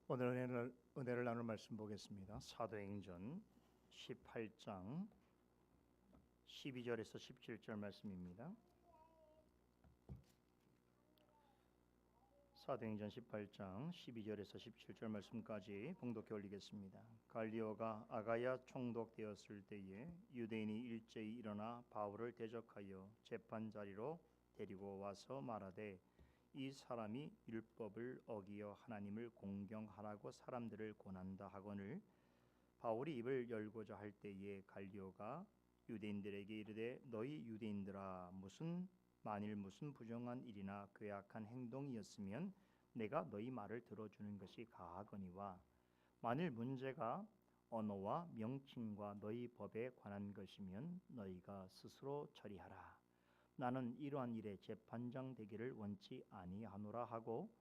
오늘 은혜를 나눌 말씀 보겠습니다. 사도행전 18장 12절에서 17절 말씀입니다. 사도행전 18장 12절에서 17절 말씀까지 봉독해 올리겠습니다. 갈리오가 아가야 총독되었을 때에 유대인이 일제히 일어나 바울을 대적하여 재판 자리로 데리고 와서 말하되 이 사람이 율법을 어기어 하나님을 공경하라고 사람들을 권한다 하거늘 바울이 입을 열고자 할 때에 갈리오가 유대인들에게 이르되 너희 유대인들아 만일 무슨 부정한 일이나 괴악한 행동이었으면 내가 너희 말을 들어주는 것이 가하거니와 만일 문제가 언어와 명칭과 너희 법에 관한 것이면 너희가 스스로 처리하라. 나는 이러한 일에 재판장 되기를 원치 아니하노라 하고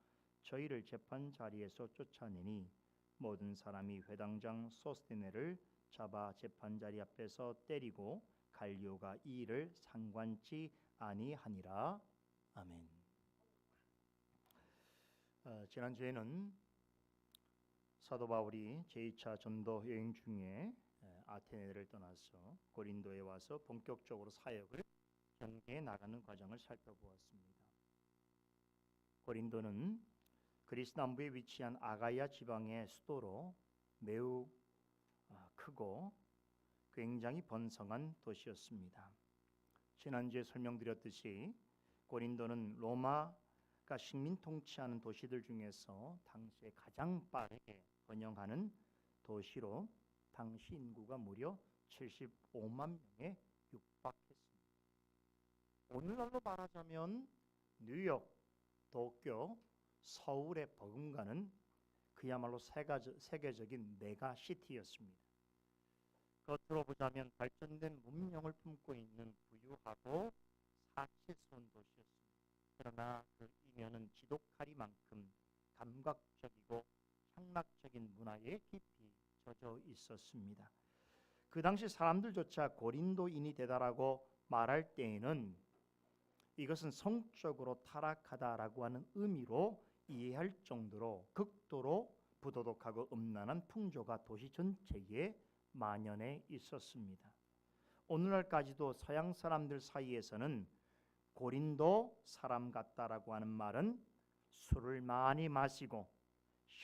저희를 재판 자리에서 쫓아내니 모든 사람이 회당장 소스테네를 잡아 재판 자리 앞에서 때리고 갈리오가 이 일을 상관치 아니하니라. 아멘. 지난주에는 사도 바울이 제2차 전도 여행 중에 아테네를 떠나서 고린도에 와서 본격적으로 사역을 전개해 나가는 과정을 살펴보았습니다. 고린도는 그리스 남부에 위치한 아가야 지방의 수도로 매우 크고 굉장히 번성한 도시였습니다. 지난주에 설명드렸듯이 고린도는 로마가 식민 통치하는 도시들 중에서 당시에 가장 빠르게 번영하는 도시로 당시 인구가 무려 75만 명에 육박했습니다. 오늘날로 말하자면 뉴욕, 도쿄, 서울의 버금가는 그야말로 세계적인 메가시티였습니다. 겉으로 보자면 발전된 문명을 품고 있는 부유하고 사치스러운 도시였습니다. 그러나 그 이면은 지독하리만큼 감각적이고 향락적인 문화에 깊이 젖어 있었습니다. 그 당시 사람들조차 고린도인이 되다라고 말할 때에는 이것은 성적으로 타락하다라고 하는 의미로 이해할 정도로 극도로 부도덕하고 음란한 풍조가 도시 전체에 만연해 있었습니다. 오늘날까지도 서양 사람들 사이에서는 고린도 사람 같다라고 하는 말은 술을 많이 마시고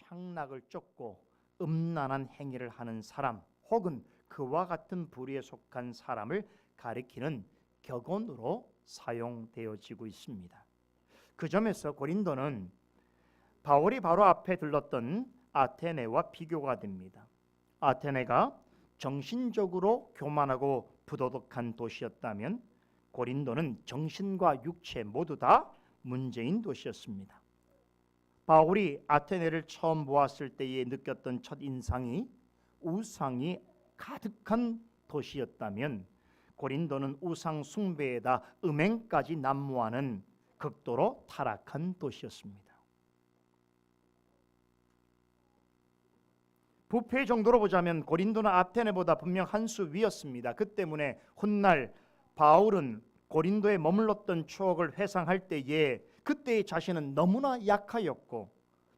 향락을 쫓고 음란한 행위를 하는 사람 혹은 그와 같은 부류에 속한 사람을 가리키는 격언으로 사용되어지고 있습니다. 그 점에서 고린도는 바울이 바로 앞에 들렀던 아테네와 비교가 됩니다. 아테네가 정신적으로 교만하고 부도덕한 도시였다면 고린도는 정신과 육체 모두 다 문제인 도시였습니다. 바울이 아테네를 처음 보았을 때에 느꼈던 첫 인상이 우상이 가득한 도시였다면 고린도는 우상 숭배에다 음행까지 난무하는 극도로 타락한 도시였습니다. 부패 정도로 보자면 고린도는 아테네보다 분명 한 수 위였습니다. 그 때문에 훗날 바울은 고린도에 머물렀던 추억을 회상할 때에 그때의 자신은 너무나 약하였고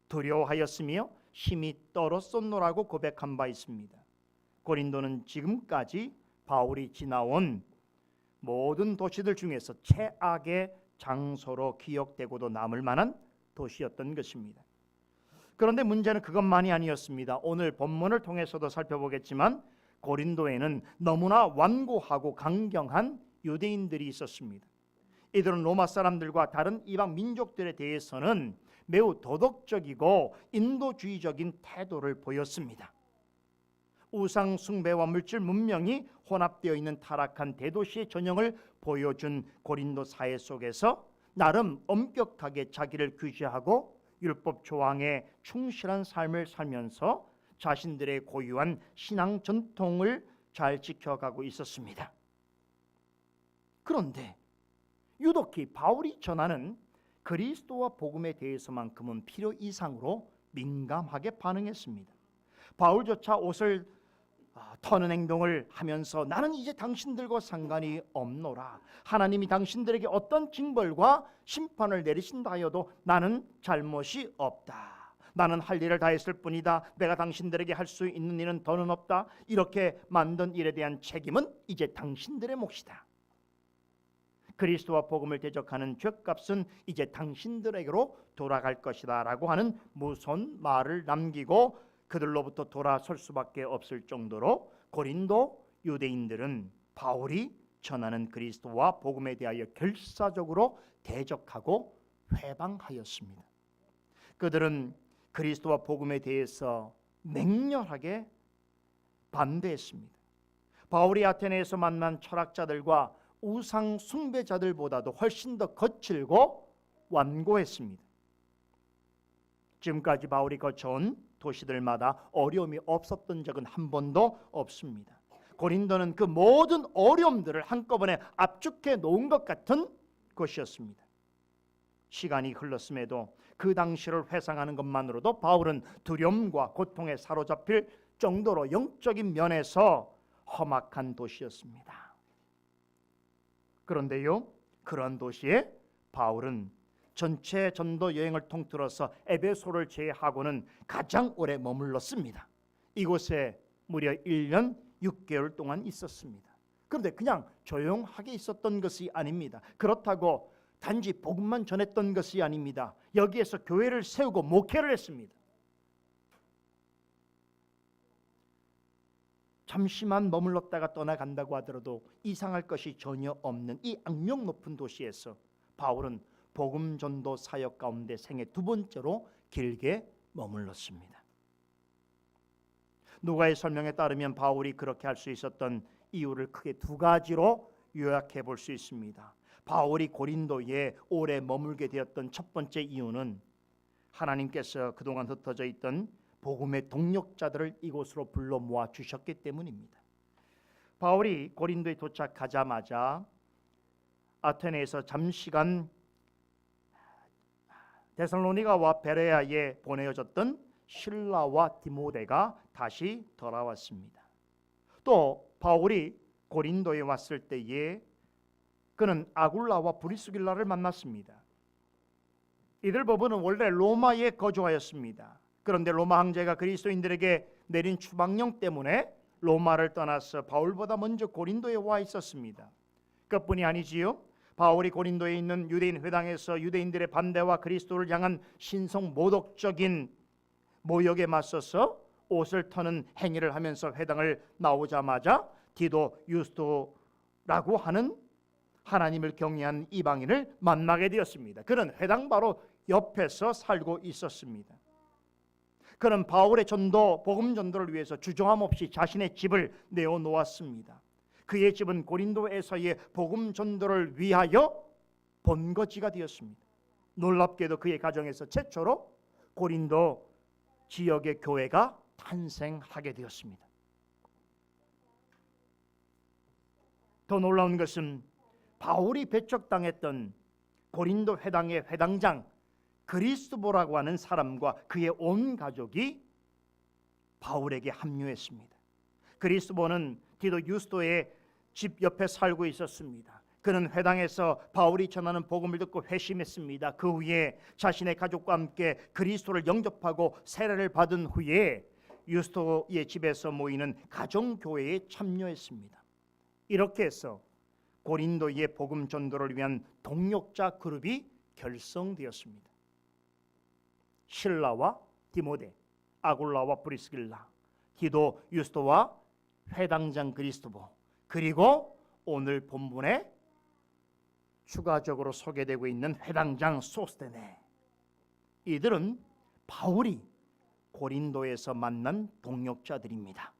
두려워하였으며 힘이 떨었었노라고 고백한 바 있습니다. 고린도는 지금까지 바울이 지나온 모든 도시들 중에서 최악의 장소로 기억되고도 남을 만한 도시였던 것입니다. 그런데 문제는 그것만이 아니었습니다. 오늘 본문을 통해서도 살펴보겠지만 고린도에는 너무나 완고하고 강경한 유대인들이 있었습니다. 이들은 로마 사람들과 다른 이방 민족들에 대해서는 매우 도덕적이고 인도주의적인 태도를 보였습니다. 우상 숭배와 물질 문명이 혼합되어 있는 타락한 대도시의 전형을 보여준 고린도 사회 속에서 나름 엄격하게 자기를 규제하고 율법 조항에 충실한 삶을 살면서 자신들의 고유한 신앙 전통을 잘 지켜가고 있었습니다. 그런데 유독히 바울이 전하는 그리스도와 복음에 대해서만큼은 필요 이상으로 민감하게 반응했습니다. 바울조차 옷을 터는 행동을 하면서 나는 이제 당신들과 상관이 없노라. 하나님이 당신들에게 어떤 징벌과 심판을 내리신다 하여도 나는 잘못이 없다. 나는 할 일을 다 했을 뿐이다. 내가 당신들에게 할 수 있는 일은 더는 없다. 이렇게 만든 일에 대한 책임은 이제 당신들의 몫이다. 그리스도와 복음을 대적하는 죗값은 이제 당신들에게로 돌아갈 것이다 라고 하는 무서운 말을 남기고 그들로부터 돌아설 수밖에 없을 정도로 고린도 유대인들은 바울이 전하는 그리스도와 복음에 대하여 결사적으로 대적하고 회방하였습니다. 그들은 그리스도와 복음에 대해서 맹렬하게 반대했습니다. 바울이 아테네에서 만난 철학자들과 우상 숭배자들보다도 훨씬 더 거칠고 완고했습니다. 지금까지 바울이 거쳐온 도시들마다 어려움이 없었던 적은 한 번도 없습니다. 고린도는 그 모든 어려움들을 한꺼번에 압축해 놓은 것 같은 곳이었습니다. 시간이 흘렀음에도 그 당시를 회상하는 것만으로도 바울은 두려움과 고통에 사로잡힐 정도로 영적인 면에서 험악한 도시였습니다. 그런데요, 그런 도시에 바울은 전체 전도 여행을 통틀어서 에베소를 제외하고는 가장 오래 머물렀습니다. 이곳에 무려 1년 6개월 동안 있었습니다. 그런데 그냥 조용하게 있었던 것이 아닙니다. 그렇다고 단지 복음만 전했던 것이 아닙니다. 여기에서 교회를 세우고 목회를 했습니다. 잠시만 머물렀다가 떠나간다고 하더라도 이상할 것이 전혀 없는 이 악명 높은 도시에서 바울은 복음 전도 사역 가운데 생애 두 번째로 길게 머물렀습니다. 누가의 설명에 따르면 바울이 그렇게 할 수 있었던 이유를 크게 두 가지로 요약해 볼 수 있습니다. 바울이 고린도에 오래 머물게 되었던 첫 번째 이유는 하나님께서 그동안 흩어져 있던 복음의 동력자들을 이곳으로 불러 모아 주셨기 때문입니다. 바울이 고린도에 도착하자마자 아테네에서 잠시간 데살로니가와 베레아에 보내어졌던 실라와 디모데가 다시 돌아왔습니다. 또 바울이 고린도에 왔을 때에 그는 아굴라와 브리스길라를 만났습니다. 이들 부부는 원래 로마에 거주하였습니다. 그런데 로마 황제가 그리스도인들에게 내린 추방령 때문에 로마를 떠나서 바울보다 먼저 고린도에 와 있었습니다. 그뿐이 아니지요. 바울이 고린도에 있는 유대인 회당에서 유대인들의 반대와 그리스도를 향한 신성 모독적인 모욕에 맞서서 옷을 터는 행위를 하면서 회당을 나오자마자 디도 유스도라고 하는 하나님을 경외한 이방인을 만나게 되었습니다. 그는 회당 바로 옆에서 살고 있었습니다. 그는 바울의 전도, 복음 전도를 위해서 주저함 없이 자신의 집을 내어놓았습니다. 그의 집은 고린도에서의 복음 전도를 위하여 본거지가 되었습니다. 놀랍게도 그의 가정에서 최초로 고린도 지역의 교회가 탄생하게 되었습니다. 더 놀라운 것은 바울이 배척당했던 고린도 회당의 회당장 그리스도라고 하는 사람과 그의 온 가족이 바울에게 합류했습니다. 그리스도는 디도 유스도의 집 옆에 살고 있었습니다. 그는 회당에서 바울이 전하는 복음을 듣고 회심했습니다. 그 후에 자신의 가족과 함께 그리스도를 영접하고 세례를 받은 후에 유스도의 집에서 모이는 가정교회에 참여했습니다. 이렇게 해서 고린도의 복음 전도를 위한 동력자 그룹이 결성되었습니다. 실라와 디모데, 아굴라와 브리스길라, 디도 유스도와 회당장 그리스도보, 그리고 오늘 본문에 추가적으로 소개되고 있는 회당장 소스테네, 이들은 바울이 고린도에서 만난 동역자들입니다.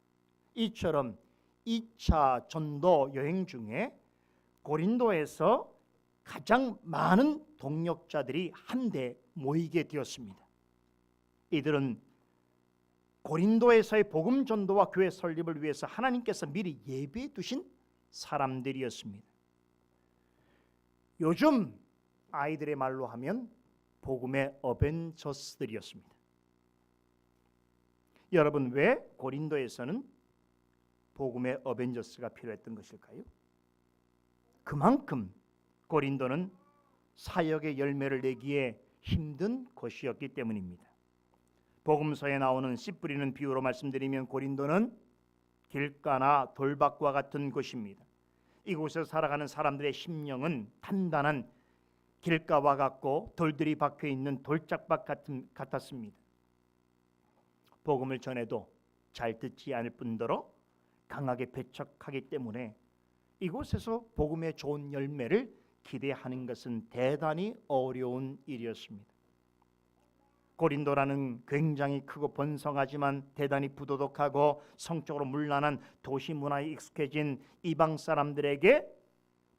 이처럼 2차 전도 여행 중에 고린도에서 가장 많은 동역자들이 한데 모이게 되었습니다. 이들은 고린도에서의 복음 전도와 교회 설립을 위해서 하나님께서 미리 예비해 두신 사람들이었습니다. 요즘 아이들의 말로 하면 복음의 어벤져스들이었습니다. 여러분, 왜 고린도에서는 복음의 어벤져스가 필요했던 것일까요? 그만큼 고린도는 사역의 열매를 내기에 힘든 곳이었기 때문입니다. 복음서에 나오는 씨 뿌리는 비유로 말씀드리면 고린도는 길가나 돌밭과 같은 곳입니다. 이곳에서 살아가는 사람들의 심령은 단단한 길가와 같고 돌들이 박혀 있는 돌짝밭 같았습니다. 복음을 전해도 잘 듣지 않을 뿐더러 강하게 배척하기 때문에 이곳에서 복음의 좋은 열매를 기대하는 것은 대단히 어려운 일이었습니다. 고린도라는 굉장히 크고 번성하지만 대단히 부도덕하고 성적으로 문란한 도시 문화에 익숙해진 이방 사람들에게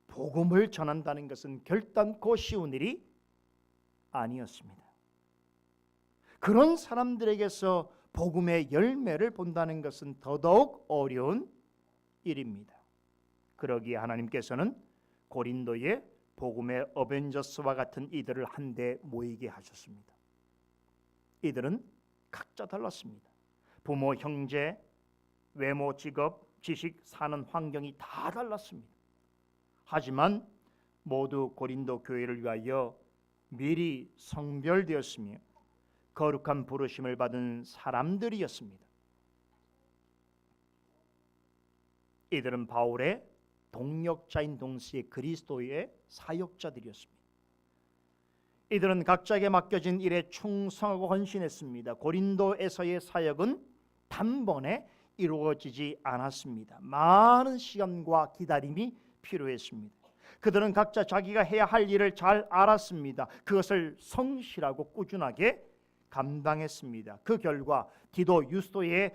복음을 전한다는 것은 결단코 쉬운 일이 아니었습니다. 그런 사람들에게서 복음의 열매를 본다는 것은 더더욱 어려운 일입니다. 그러기에 하나님께서는 고린도에 복음의 어벤져스와 같은 이들을 한데 모이게 하셨습니다. 이들은 각자 달랐습니다. 부모, 형제, 외모, 직업, 지식, 사는 환경이 다 달랐습니다. 하지만 모두 고린도 교회를 위하여 미리 성별되었으며 거룩한 부르심을 받은 사람들이었습니다. 이들은 바울의 동역자인 동시에 그리스도의 사역자들이었습니다. 이들은 각자에게 맡겨진 일에 충성하고 헌신했습니다. 고린도에서의 사역은 단번에 이루어지지 않았습니다. 많은 시간과 기다림이 필요했습니다. 그들은 각자 자기가 해야 할 일을 잘 알았습니다. 그것을 성실하고 꾸준하게 감당했습니다. 그 결과 디도 유스도의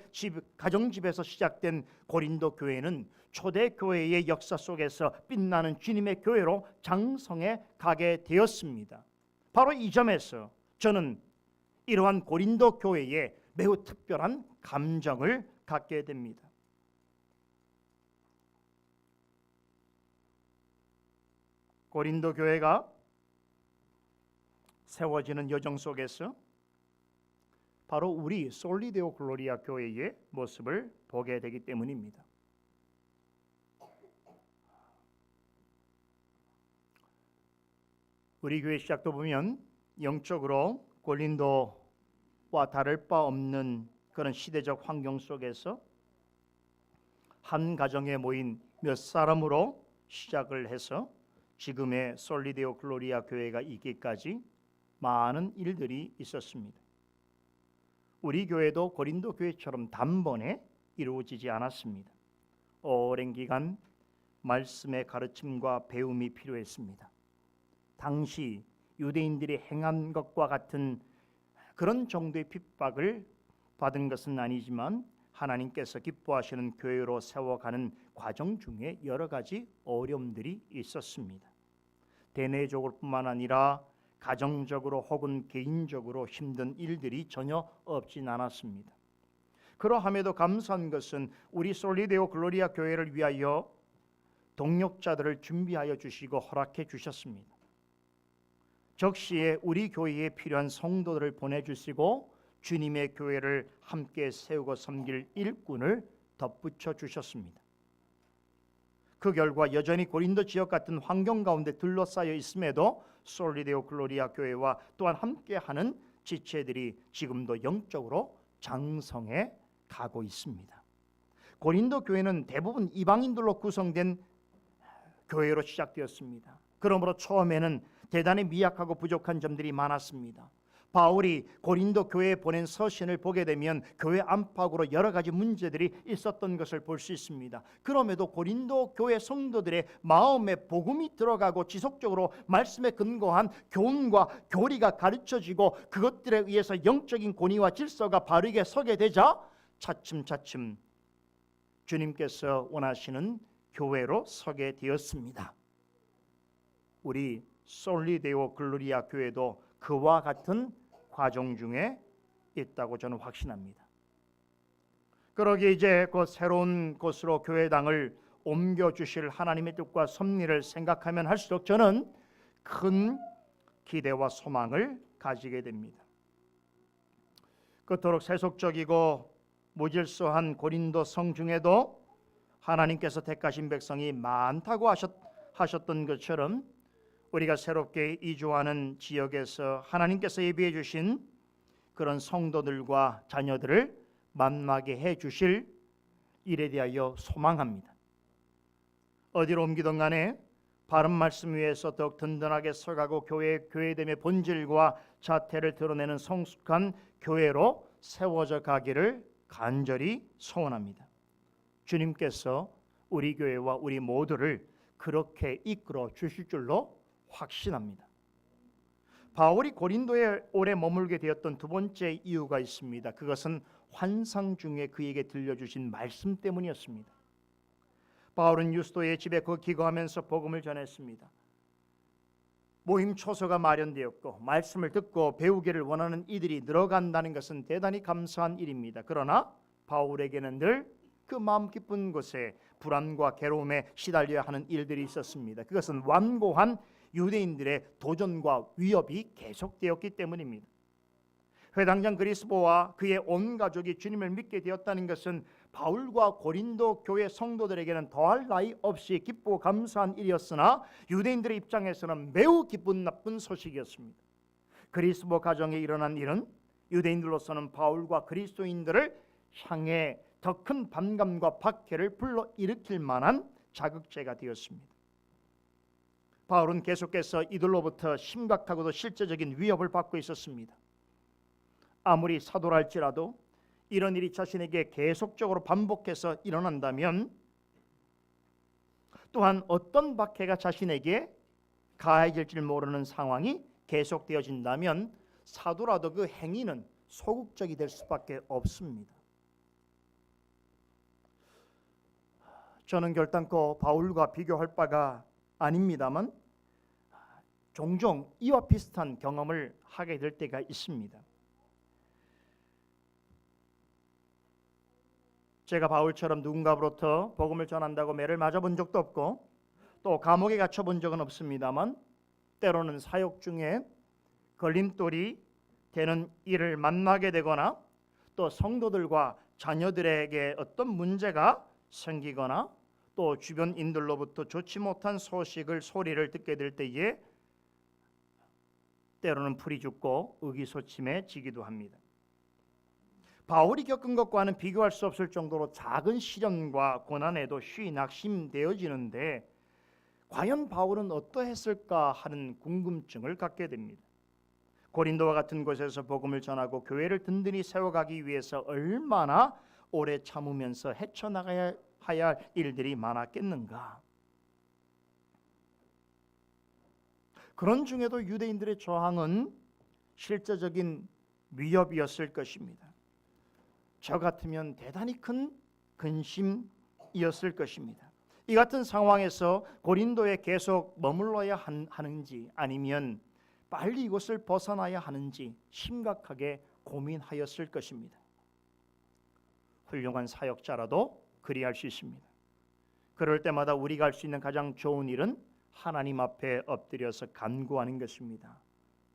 가정집에서 시작된 고린도 교회는 초대 교회의 역사 속에서 빛나는 주님의 교회로 장성해 가게 되었습니다. 바로 이 점에서 저는 이러한 고린도 교회에 매우 특별한 감정을 갖게 됩니다. 고린도 교회가 세워지는 여정 속에서 바로 우리 솔리데오 글로리아 교회의 모습을 보게 되기 때문입니다. 우리 교회 시작도 보면 영적으로 고린도와 다를 바 없는 그런 시대적 환경 속에서 한 가정에 모인 몇 사람으로 시작을 해서 지금의 솔리데오 글로리아 교회가 있기까지 많은 일들이 있었습니다. 우리 교회도 고린도 교회처럼 단번에 이루어지지 않았습니다. 오랜 기간 말씀의 가르침과 배움이 필요했습니다. 당시 유대인들이 행한 것과 같은 그런 정도의 핍박을 받은 것은 아니지만 하나님께서 기뻐하시는 교회로 세워가는 과정 중에 여러 가지 어려움들이 있었습니다. 대내적으로 뿐만 아니라 가정적으로 혹은 개인적으로 힘든 일들이 전혀 없진 않았습니다. 그러함에도 감사한 것은 우리 솔리데오 글로리아 교회를 위하여 동역자들을 준비하여 주시고 허락해 주셨습니다. 적시에 우리 교회에 필요한 성도들을 보내주시고 주님의 교회를 함께 세우고 섬길 일꾼을 덧붙여 주셨습니다. 그 결과 여전히 고린도 지역 같은 환경 가운데 둘러싸여 있음에도 솔리데오 글로리아 교회와 또한 함께하는 지체들이 지금도 영적으로 장성해 가고 있습니다. 고린도 교회는 대부분 이방인들로 구성된 교회로 시작되었습니다. 그러므로 처음에는 대단히 미약하고 부족한 점들이 많았습니다. 바울이 고린도 교회에 보낸 서신을 보게 되면 교회 안팎으로 여러 가지 문제들이 있었던 것을 볼 수 있습니다. 그럼에도 고린도 교회 성도들의 마음에 복음이 들어가고 지속적으로 말씀에 근거한 교훈과 교리가 가르쳐지고 그것들에 의해서 영적인 권위와 질서가 바르게 서게 되자 차츰차츰 주님께서 원하시는 교회로 서게 되었습니다. 우리 솔리데오 글로리아 교회도 그와 같은 과정 중에 있다고 저는 확신합니다. 그러기에 이제 그 새로운 곳으로 교회당을 옮겨주실 하나님의 뜻과 섭리를 생각하면 할수록 저는 큰 기대와 소망을 가지게 됩니다. 그토록 세속적이고 무질서한 고린도 성 중에도 하나님께서 택하신 백성이 많다고 하셨던 것처럼 우리가 새롭게 이주하는 지역에서 하나님께서 예비해 주신 그런 성도들과 자녀들을 만나게 해 주실 일에 대하여 소망합니다. 어디로 옮기든 간에 바른 말씀 위에서 더욱 든든하게 서가고 교회됨의 본질과 자태를 드러내는 성숙한 교회로 세워져 가기를 간절히 소원합니다. 주님께서 우리 교회와 우리 모두를 그렇게 이끌어 주실 줄로 확신합니다. 바울이 고린도에 오래 머물게 되었던 두 번째 이유가 있습니다. 그것은 환상 중에 그에게 들려주신 말씀 때문이었습니다. 바울은 유스도의 집에 기거하면서 복음을 전했습니다. 모임 초소가 마련되었고 말씀을 듣고 배우기를 원하는 이들이 늘어간다는 것은 대단히 감사한 일입니다. 그러나 바울에게는 늘 그 마음 깊은 곳에 불안과 괴로움에 시달려야 하는 일들이 있었습니다. 그것은 완고한 유대인들의 도전과 위협이 계속되었기 때문입니다. 회당장 그리스보와 그의 온 가족이 주님을 믿게 되었다는 것은 바울과 고린도 교회 성도들에게는 더할 나위 없이 기쁘고 감사한 일이었으나 유대인들의 입장에서는 매우 기쁜 나쁜 소식이었습니다. 그리스보 가정에 일어난 일은 유대인들로서는 바울과 그리스도인들을 향해 더 큰 반감과 박해를 불러일으킬 만한 자극제가 되었습니다. 바울은 계속해서 이들로부터 심각하고도 실제적인 위협을 받고 있었습니다. 아무리 사도랄지라도 이런 일이 자신에게 계속적으로 반복해서 일어난다면, 또한 어떤 박해가 자신에게 가해질지 모르는 상황이 계속되어진다면 사도라도 그 행위는 소극적이 될 수밖에 없습니다. 저는 결단코 바울과 비교할 바가 아닙니다만 종종 이와 비슷한 경험을 하게 될 때가 있습니다. 제가 바울처럼 누군가로부터 복음을 전한다고 매를 맞아본 적도 없고 또 감옥에 갇혀본 적은 없습니다만 때로는 사역 중에 걸림돌이 되는 일을 만나게 되거나 또 성도들과 자녀들에게 어떤 문제가 생기거나 또 주변인들로부터 좋지 못한 소리를 듣게 될 때에 때로는 풀이 죽고 의기소침해지기도 합니다. 바울이 겪은 것과는 비교할 수 없을 정도로 작은 시련과 고난에도 쉬이 낙심되어지는데 과연 바울은 어떠했을까 하는 궁금증을 갖게 됩니다. 고린도와 같은 곳에서 복음을 전하고 교회를 든든히 세워가기 위해서 얼마나 오래 참으면서 헤쳐나가야 할 일들이 많았겠는가. 그런 중에도 유대인들의 저항은 실제적인 위협이었을 것입니다. 저 같으면 대단히 큰 근심이었을 것입니다. 이 같은 상황에서 고린도에 계속 머물러야 하는지 아니면 빨리 이곳을 벗어나야 하는지 심각하게 고민하였을 것입니다. 훌륭한 사역자라도 그리할 수 있습니다. 그럴 때마다 우리가 할 수 있는 가장 좋은 일은 하나님 앞에 엎드려서 간구하는 것입니다.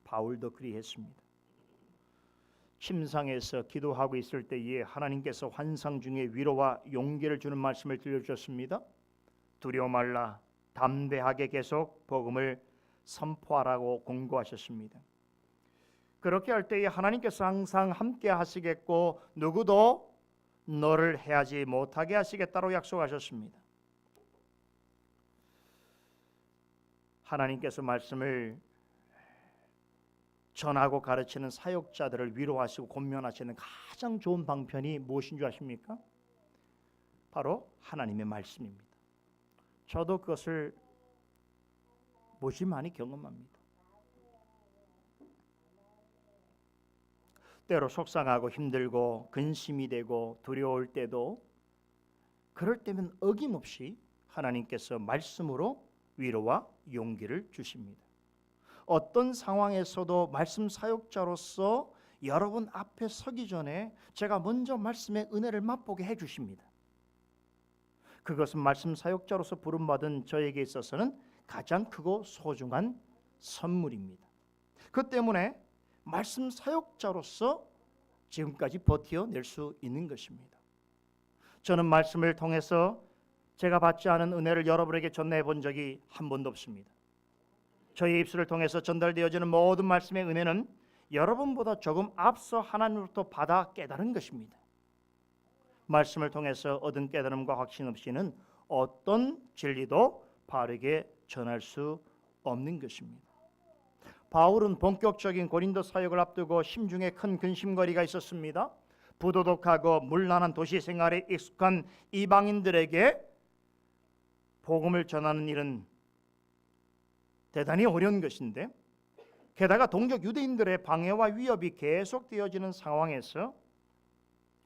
바울도 그리했습니다. 침상에서 기도하고 있을 때에 하나님께서 환상 중에 위로와 용기를 주는 말씀을 들려주셨습니다. 두려워 말라, 담대하게 계속 복음을 선포하라고 공고하셨습니다. 그렇게 할 때에 하나님께서 항상 함께 하시겠고 누구도 너를 해하지 못하게 하시겠다고 약속하셨습니다. 하나님께서 말씀을 전하고 가르치는 사역자들을 위로하시고 권면하시는 가장 좋은 방편이 무엇인 줄 아십니까? 바로 하나님의 말씀입니다. 저도 그것을 무지 많이 경험합니다. 때로 속상하고 힘들고 근심이 되고 두려울 때도 그럴 때면 어김없이 하나님께서 말씀으로 위로와 용기를 주십니다. 어떤 상황에서도 말씀 사역자로서 여러분 앞에 서기 전에 제가 먼저 말씀의 은혜를 맛보게 해주십니다. 그것은 말씀 사역자로서 부름받은 저에게 있어서는 가장 크고 소중한 선물입니다. 그 때문에 말씀 사역자로서 지금까지 버텨낼 수 있는 것입니다. 저는 말씀을 통해서 제가 받지 않은 은혜를 여러분에게 전해 본 적이 한 번도 없습니다. 저희 입술을 통해서 전달되어지는 모든 말씀의 은혜는 여러분보다 조금 앞서 하나님으로부터 받아 깨달은 것입니다. 말씀을 통해서 얻은 깨달음과 확신 없이는 어떤 진리도 바르게 전할 수 없는 것입니다. 바울은 본격적인 고린도 사역을 앞두고 심중에 큰 근심거리가 있었습니다. 부도덕하고 문란한 도시 생활에 익숙한 이방인들에게 복음을 전하는 일은 대단히 어려운 것인데, 게다가 동족 유대인들의 방해와 위협이 계속되어지는 상황에서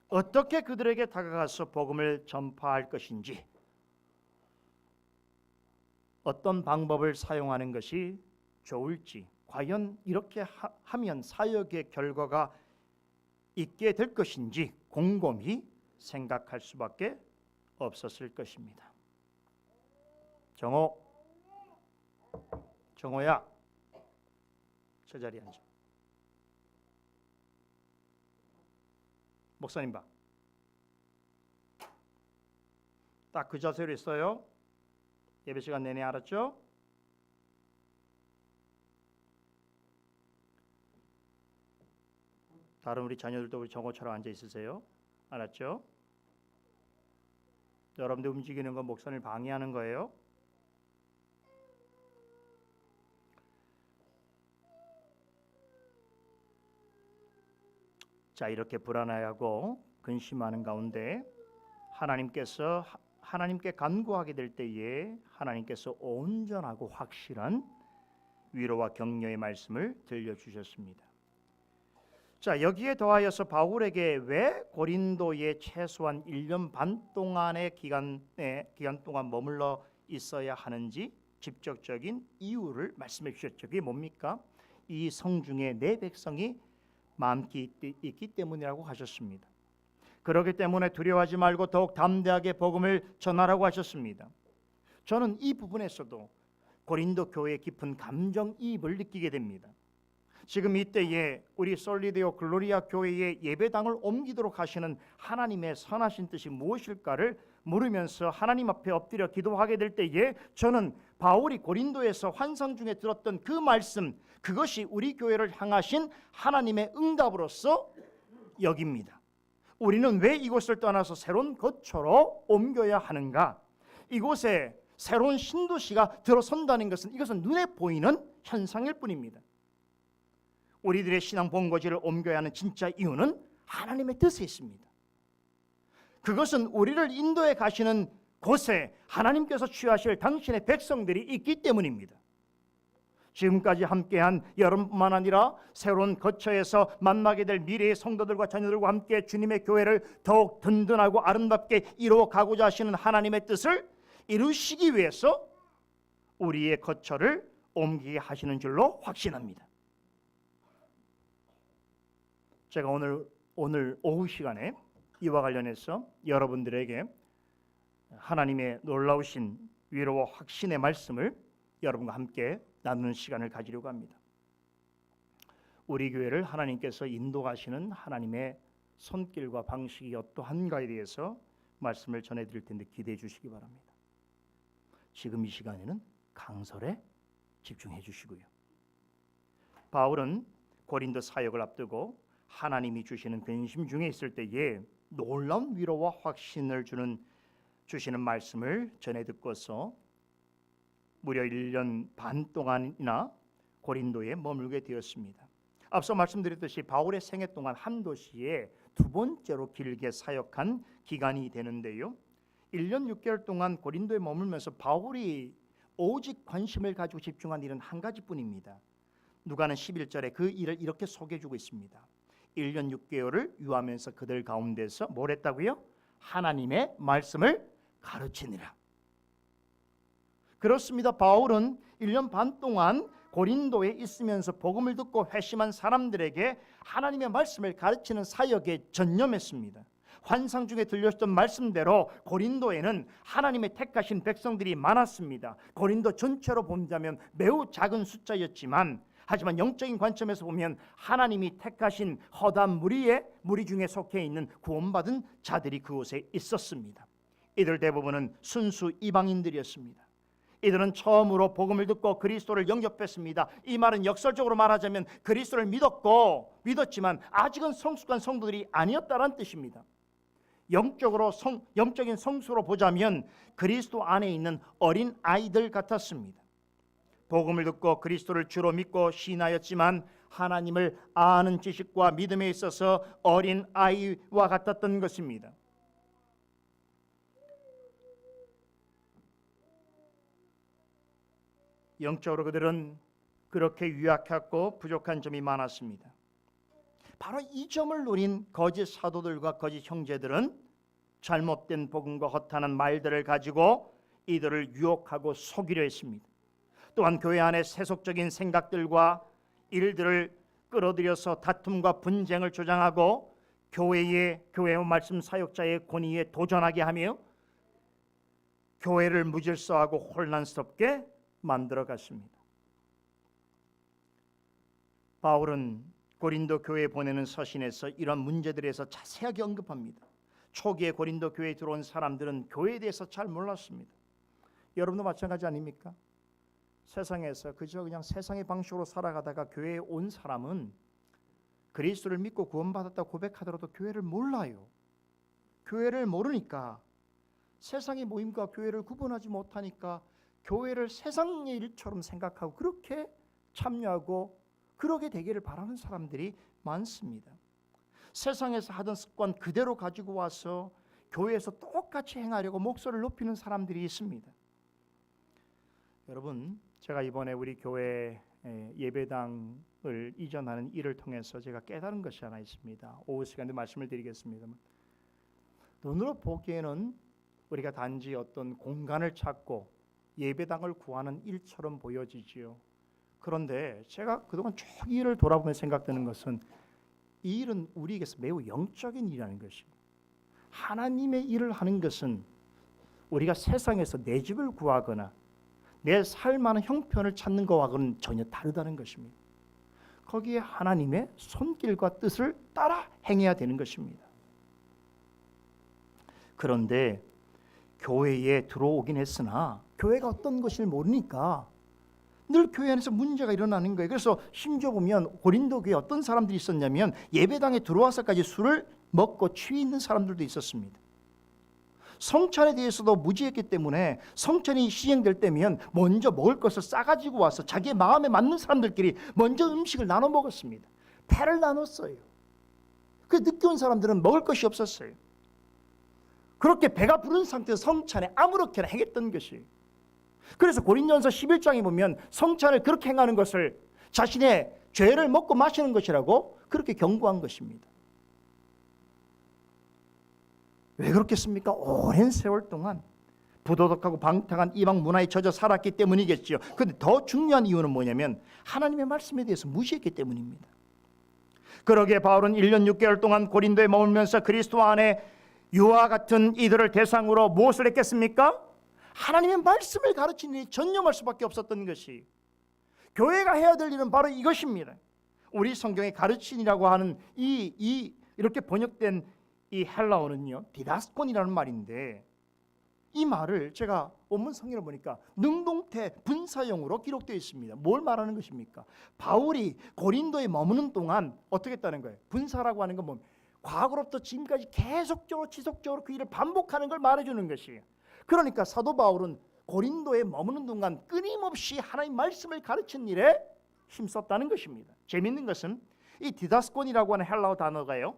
어떻게 그들에게 다가가서 복음을 전파할 것인지, 어떤 방법을 사용하는 것이 좋을지, 과연 이렇게 하면 사역의 결과가 있게 될 것인지 곰곰이 생각할 수밖에 없었을 것입니다. 정호야, 저 자리에 앉아. 목사님 봐. 딱 그 자세로 있어요. 예배 시간 내내, 알았죠? 다른 우리 자녀들도 우리 정호처럼 앉아 있으세요. 알았죠? 여러분들 움직이는 건 목사님을 방해하는 거예요. 자, 이렇게 불안해하고 근심하는 가운데 하나님께 간구하게 될 때에 하나님께서 온전하고 확실한 위로와 격려의 말씀을 들려주셨습니다. 자, 여기에 더하여서 바울에게 왜 고린도에 최소한 1년 반 동안의 기간 동안 머물러 있어야 하는지 직접적인 이유를 말씀해 주셨죠. 그게 뭡니까? 이 성중에 내 백성이 많기 있기 때문이라고 하셨습니다. 그렇기 때문에 두려워하지 말고 더욱 담대하게 복음을 전하라고 하셨습니다. 저는 이 부분에서도 고린도 교회의 깊은 감정이입을 느끼게 됩니다. 지금 이때에 우리 솔리데오 글로리아 교회의 예배당을 옮기도록 하시는 하나님의 선하신 뜻이 무엇일까를 물으면서 하나님 앞에 엎드려 기도하게 될 때에 저는 바울이 고린도에서 환상 중에 들었던 그 말씀, 그것이 우리 교회를 향하신 하나님의 응답으로서 여깁니다. 우리는 왜 이곳을 떠나서 새로운 거처로 옮겨야 하는가? 이곳에 새로운 신도시가 들어선다는 것은 이것은 눈에 보이는 현상일 뿐입니다. 우리들의 신앙 본거지를 옮겨야 하는 진짜 이유는 하나님의 뜻에 있습니다. 그것은 우리를 인도해 가시는 곳에 하나님께서 취하실 당신의 백성들이 있기 때문입니다. 지금까지 함께한 여러분뿐만 아니라 새로운 거처에서 만나게 될 미래의 성도들과 자녀들과 함께 주님의 교회를 더욱 든든하고 아름답게 이루어가고자 하시는 하나님의 뜻을 이루시기 위해서 우리의 거처를 옮기게 하시는 줄로 확신합니다. 제가 오늘 오후 시간에 이와 관련해서 여러분들에게 하나님의 놀라우신 위로와 확신의 말씀을 여러분과 함께 나누는 시간을 가지려고 합니다. 우리 교회를 하나님께서 인도하시는 하나님의 손길과 방식이 어떠한가에 대해서 말씀을 전해드릴 텐데 기대해 주시기 바랍니다. 지금 이 시간에는 강설에 집중해 주시고요. 바울은 고린도 사역을 앞두고 하나님이 주시는 근심 중에 있을 때에 놀라운 위로와 확신을 주시는 말씀을 전해 듣고서 무려 1년 반 동안이나 고린도에 머물게 되었습니다. 앞서 말씀드렸듯이 바울의 생애 동안 한 도시에 두 번째로 길게 사역한 기간이 되는데요. 1년 6개월 동안 고린도에 머물면서 바울이 오직 관심을 가지고 집중한 일은 한 가지뿐입니다. 누가는 11절에 그 일을 이렇게 소개해주고 있습니다. 1년 6개월을 유하면서 그들 가운데서 뭘 했다고요? 하나님의 말씀을 가르치니라. 그렇습니다. 바울은 1년 반 동안 고린도에 있으면서 복음을 듣고 회심한 사람들에게 하나님의 말씀을 가르치는 사역에 전념했습니다. 환상 중에 들렸던 말씀대로 고린도에는 하나님의 택하신 백성들이 많았습니다. 고린도 전체로 본다면 매우 작은 숫자였지만 하지만 영적인 관점에서 보면 하나님이 택하신 허다한 무리 중에 속해 있는 구원받은 자들이 그곳에 있었습니다. 이들 대부분은 순수 이방인들이었습니다. 이들은 처음으로 복음을 듣고 그리스도를 영접했습니다. 이 말은 역설적으로 말하자면 그리스도를 믿었지만 아직은 성숙한 성도들이 아니었다는 뜻입니다. 영적인 성수로 보자면 그리스도 안에 있는 어린 아이들 같았습니다. 복음을 듣고 그리스도를 주로 믿고 신하였지만 하나님을 아는 지식과 믿음에 있어서 어린 아이와 같았던 것입니다. 영적으로 그들은 그렇게 유약했고 부족한 점이 많았습니다. 바로 이 점을 노린 거짓 사도들과 거짓 형제들은 잘못된 복음과 허탄한 말들을 가지고 이들을 유혹하고 속이려 했습니다. 또한 교회 안에 세속적인 생각들과 일들을 끌어들여서 다툼과 분쟁을 조장하고 교회와 말씀 사역자의 권위에 도전하게 하며 교회를 무질서하고 혼란스럽게 만들어갔습니다. 바울은 고린도 교회에 보내는 서신에서 이런 문제들에서 자세하게 언급합니다. 초기에 고린도 교회에 들어온 사람들은 교회에 대해서 잘 몰랐습니다. 여러분도 마찬가지 아닙니까? 세상에서 그냥 세상의 방식으로 살아가다가 교회에 온 사람은 그리스도를 믿고 구원받았다고 고백하더라도 교회를 몰라요. 교회를 모르니까 세상의 모임과 교회를 구분하지 못하니까 교회를 세상의 일처럼 생각하고 그렇게 참여하고 그러게 되기를 바라는 사람들이 많습니다. 세상에서 하던 습관 그대로 가지고 와서 교회에서 똑같이 행하려고 목소리를 높이는 사람들이 있습니다. 여러분, 제가 이번에 우리 교회 예배당을 이전하는 일을 통해서 제가 깨달은 것이 하나 있습니다. 오후 시간에 말씀을 드리겠습니다만, 눈으로 보기에는 우리가 단지 어떤 공간을 찾고 예배당을 구하는 일처럼 보여지지요. 그런데 제가 그동안 쭉 일을 돌아보며 생각되는 것은 이 일은 우리에게서 매우 영적인 일이라는 것입니다. 하나님의 일을 하는 것은 우리가 세상에서 내 집을 구하거나 내 살만한 형편을 찾는 것과는 전혀 다르다는 것입니다. 거기에 하나님의 손길과 뜻을 따라 행해야 되는 것입니다. 그런데 교회에 들어오긴 했으나 교회가 어떤 것을 모르니까 늘 교회 안에서 문제가 일어나는 거예요. 그래서 심지어 보면 고린도 교회에 어떤 사람들이 있었냐면 예배당에 들어와서까지 술을 먹고 취해 있는 사람들도 있었습니다. 성찬에 대해서도 무지했기 때문에 성찬이 시행될 때면 먼저 먹을 것을 싸가지고 와서 자기의 마음에 맞는 사람들끼리 먼저 음식을 나눠 먹었습니다. 패를 나눴어요. 그 늦게 온 사람들은 먹을 것이 없었어요. 그렇게 배가 부른 상태에서 성찬에 아무렇게나 행했던 것이. 그래서 고린도전서 11장에 보면 성찬을 그렇게 행하는 것을 자신의 죄를 먹고 마시는 것이라고 그렇게 경고한 것입니다. 왜 그렇겠습니까? 오랜 세월 동안 부도덕하고 방탕한 이방 문화에 젖어 살았기 때문이겠지요. 그런데 더 중요한 이유는 뭐냐면 하나님의 말씀에 대해서 무시했기 때문입니다. 그러기에 바울은 1년 6개월 동안 고린도에 머물면서 그리스도 안에 유아 같은 이들을 대상으로 무엇을 했겠습니까? 하나님의 말씀을 가르치는 일에 전념할 수밖에 없었던 것이, 교회가 해야 될 일은 바로 이것입니다. 우리 성경에 가르치니라고 하는 이렇게 번역된 이 헬라어는요, 디다스콘이라는 말인데, 이 말을 제가 원문 성경을 보니까 능동태 분사형으로 기록되어 있습니다. 뭘 말하는 것입니까? 바울이 고린도에 머무는 동안 어떻게 했다는 거예요? 분사라고 하는 건 뭐 과거로부터 지금까지 계속적으로 지속적으로 그 일을 반복하는 걸 말해주는 것이에요. 그러니까 사도 바울은 고린도에 머무는 동안 끊임없이 하나님 말씀을 가르치는 일에 힘썼다는 것입니다. 재미있는 것은 이 디다스콘이라고 하는 헬라어 단어가요,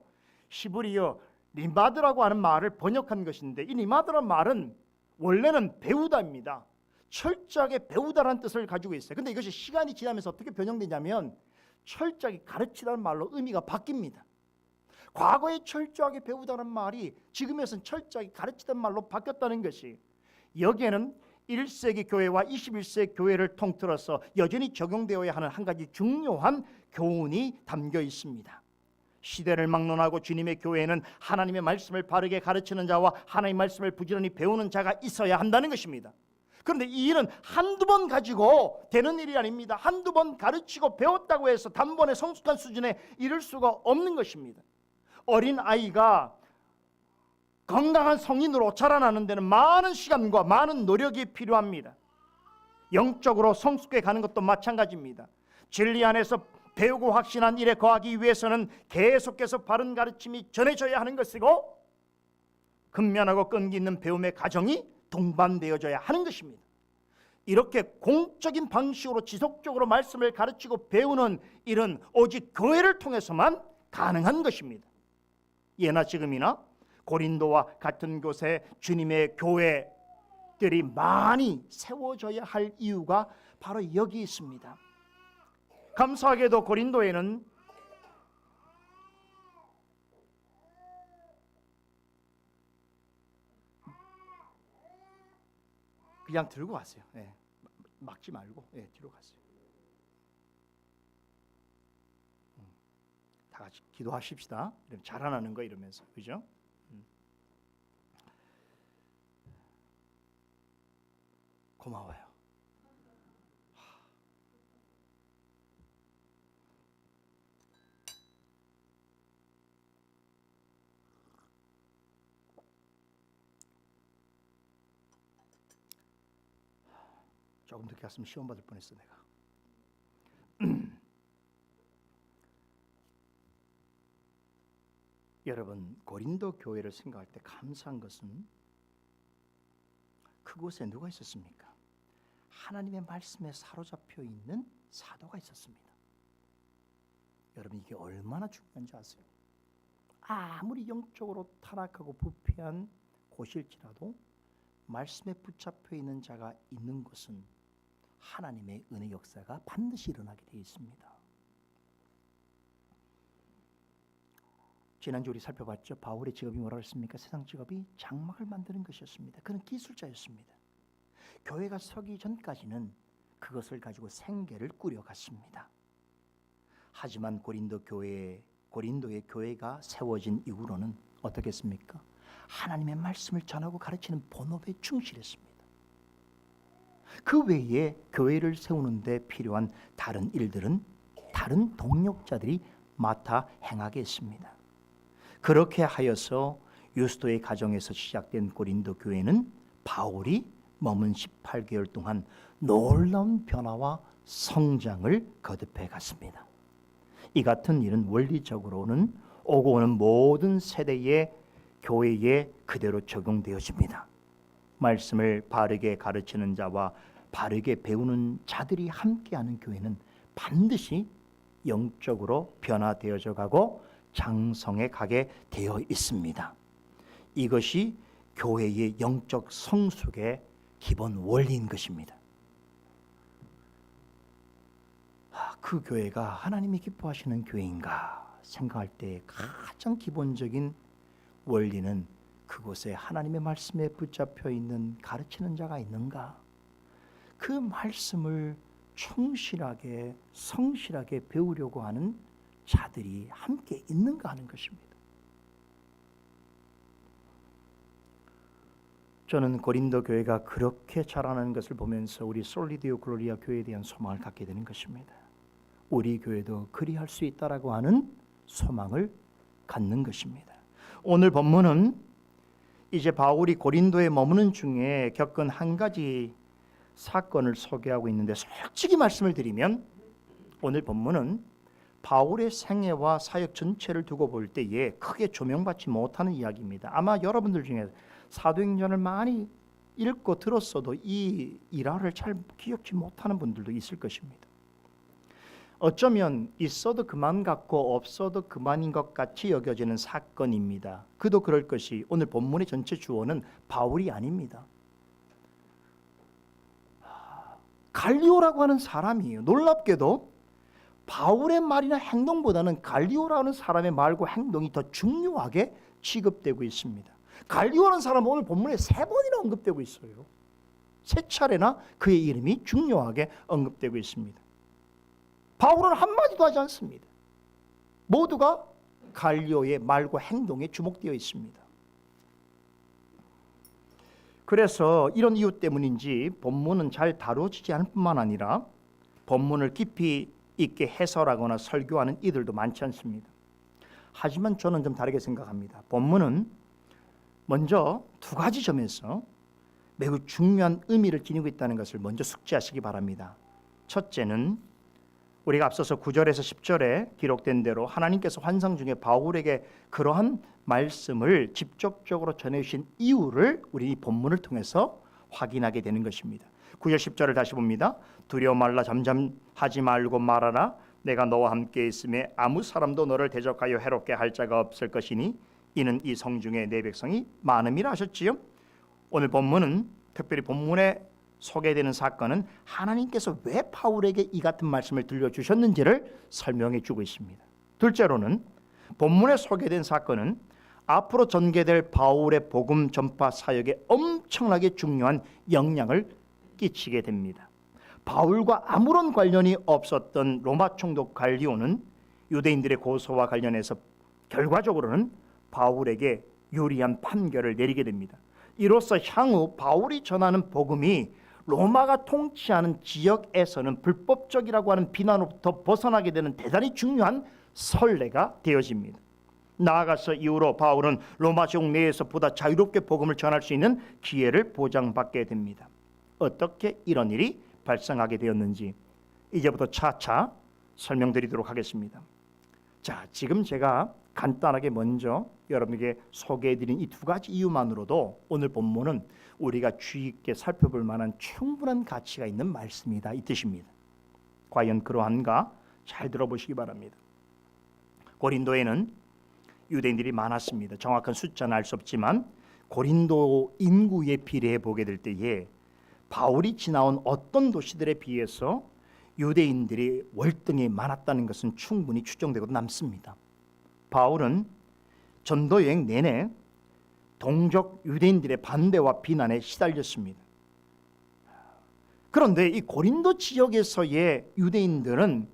히브리어 리마드라고 하는 말을 번역한 것인데, 이 리마드라는 말은 원래는 배우다입니다. 철저하게 배우다라는 뜻을 가지고 있어요. 근데 이것이 시간이 지나면서 어떻게 변형되냐면 철저하게 가르치다는 말로 의미가 바뀝니다. 과거에 철저하게 배우다는 말이 지금에서는 철저하게 가르치다는 말로 바뀌었다는 것이, 여기에는 1세기 교회와 21세기 교회를 통틀어서 여전히 적용되어야 하는 한 가지 중요한 교훈이 담겨 있습니다. 시대를 막론하고 주님의 교회에는 하나님의 말씀을 바르게 가르치는 자와 하나님의 말씀을 부지런히 배우는 자가 있어야 한다는 것입니다. 그런데 이 일은 한두 번 가지고 되는 일이 아닙니다. 한두 번 가르치고 배웠다고 해서 단번에 성숙한 수준에 이를 수가 없는 것입니다. 어린 아이가 건강한 성인으로 자라나는 데는 많은 시간과 많은 노력이 필요합니다. 영적으로 성숙해 가는 것도 마찬가지입니다. 진리 안에서 배우고 확신한 일에 거하기 위해서는 계속해서 바른 가르침이 전해져야 하는 것이고, 근면하고 끈기 있는 배움의 과정이 동반되어져야 하는 것입니다. 이렇게 공적인 방식으로 지속적으로 말씀을 가르치고 배우는 일은 오직 교회를 통해서만 가능한 것입니다. 예나 지금이나 고린도와 같은 곳에 주님의 교회들이 많이 세워져야 할 이유가 바로 여기 있습니다. 감사하게도 고린도에는 그냥 들고 가세요. 막지 말고 뒤로 가세요. 다 같이 기도하십시다. 자라나는 거 이러면서, 그죠? 고마워요. 조금 늦게 왔으면 시험 받을 뻔했어 내가. 여러분, 고린도 교회를 생각할 때 감사한 것은 그곳에 누가 있었습니까? 하나님의 말씀에 사로잡혀 있는 사도가 있었습니다. 여러분, 이게 얼마나 중요한지 아세요? 아무리 영적으로 타락하고 부패한 곳일지라도 말씀에 붙잡혀 있는 자가 있는 곳은 하나님의 은혜 역사가 반드시 일어나게 되어 있습니다. 지난주 우리 살펴봤죠. 바울의 직업이 뭐라고 했습니까? 세상 직업이 장막을 만드는 것이었습니다. 그는 기술자였습니다. 교회가 서기 전까지는 그것을 가지고 생계를 꾸려갔습니다. 하지만 고린도의 교회가 세워진 이후로는 어떻게 했습니까? 하나님의 말씀을 전하고 가르치는 본업에 충실했습니다. 그 외에 교회를 세우는 데 필요한 다른 일들은 다른 동력자들이 맡아 행하게 했습니다. 그렇게 하여서 유스도의 가정에서 시작된 고린도 교회는 바울이 머문 18개월 동안 놀라운 변화와 성장을 거듭해 갔습니다. 이 같은 일은 원리적으로는 오고 오는 모든 세대의 교회에 그대로 적용되어집니다. 말씀을 바르게 가르치는 자와 바르게 배우는 자들이 함께하는 교회는 반드시 영적으로 변화되어져 가고 장성해 가게 되어 있습니다. 이것이 교회의 영적 성숙의 기본 원리인 것입니다. 그 교회가 하나님이 기뻐하시는 교회인가 생각할 때 가장 기본적인 원리는 그곳에 하나님의 말씀에 붙잡혀 있는 가르치는 자가 있는가, 그 말씀을 충실하게 성실하게 배우려고 하는 자들이 함께 있는가 하는 것입니다. 저는 고린도 교회가 그렇게 자라나는 것을 보면서 우리 솔리디오 글로리아 교회에 대한 소망을 갖게 되는 것입니다. 우리 교회도 그리할 수 있다라고 하는 소망을 갖는 것입니다. 오늘 본문은 이제 바울이 고린도에 머무는 중에 겪은 한 가지 사건을 소개하고 있는데, 솔직히 말씀을 드리면 오늘 본문은 바울의 생애와 사역 전체를 두고 볼 때에 크게 조명받지 못하는 이야기입니다. 아마 여러분들 중에 사도행전을 많이 읽고 들었어도 이 일화를 잘 기억지 못하는 분들도 있을 것입니다. 어쩌면 있어도 그만 같고 없어도 그만인 것 같이 여겨지는 사건입니다. 그도 그럴 것이 오늘 본문의 전체 주어는 바울이 아닙니다. 갈리오라고 하는 사람이에요. 놀랍게도 바울의 말이나 행동보다는 갈리오라는 사람의 말과 행동이 더 중요하게 취급되고 있습니다. 갈리오라는 사람은 오늘 본문에 3번이나 언급되고 있어요. 3차례나 그의 이름이 중요하게 언급되고 있습니다. 바울은 한마디도 하지 않습니다. 모두가 갈리오의 말과 행동에 주목되어 있습니다. 그래서 이런 이유 때문인지 본문은 잘 다루어지지 않을 뿐만 아니라 본문을 깊이 있게 해설하거나 설교하는 이들도 많지 않습니다. 하지만 저는 좀 다르게 생각합니다. 본문은 먼저 2가지 점에서 매우 중요한 의미를 지니고 있다는 것을 먼저 숙지하시기 바랍니다. 첫째는 우리가 앞서서 9절에서 10절에 기록된 대로 하나님께서 환상 중에 바울에게 그러한 말씀을 직접적으로 전해주신 이유를 우리 이 본문을 통해서 확인하게 되는 것입니다. 9절 10절을 다시 봅니다. 두려워 말라, 잠잠하지 말고 말하라. 내가 너와 함께 있음에 아무 사람도 너를 대적하여 해롭게 할 자가 없을 것이니 이는 이 성중에 내 백성이 많음이라 하셨지요. 오늘 본문은, 특별히 본문에 소개되는 사건은 하나님께서 왜 바울에게 이 같은 말씀을 들려주셨는지를 설명해 주고 있습니다. 둘째로는 본문에 소개된 사건은 앞으로 전개될 바울의 복음 전파 사역에 엄청나게 중요한 영향을 끼치게 됩니다. 바울과 아무런 관련이 없었던 로마 총독 갈리오는 유대인들의 고소와 관련해서 결과적으로는 바울에게 유리한 판결을 내리게 됩니다. 이로써 향후 바울이 전하는 복음이 로마가 통치하는 지역에서는 불법적이라고 하는 비난으로부터 벗어나게 되는 대단히 중요한 선례가 되어집니다. 나아가서 이후로 바울은 로마 지역 내에서 보다 자유롭게 복음을 전할 수 있는 기회를 보장받게 됩니다. 어떻게 이런 일이 발생하게 되었는지 이제부터 차차 설명드리도록 하겠습니다. 자, 지금 제가 간단하게 먼저 여러분에게 소개해드린 이 두 가지 이유만으로도 오늘 본문은 우리가 주의 있게 살펴볼 만한 충분한 가치가 있는 말씀이다, 이 뜻입니다. 과연 그러한가? 잘 들어보시기 바랍니다. 고린도에는 유대인들이 많았습니다. 정확한 숫자는 알 수 없지만 고린도 인구에 비례해 보게 될 때에 바울이 지나온 어떤 도시들에 비해서 유대인들이 월등히 많았다는 것은 충분히 추정되고 남습니다. 바울은 전도 여행 내내 동족 유대인들의 반대와 비난에 시달렸습니다. 그런데 이 고린도 지역에서의 유대인들은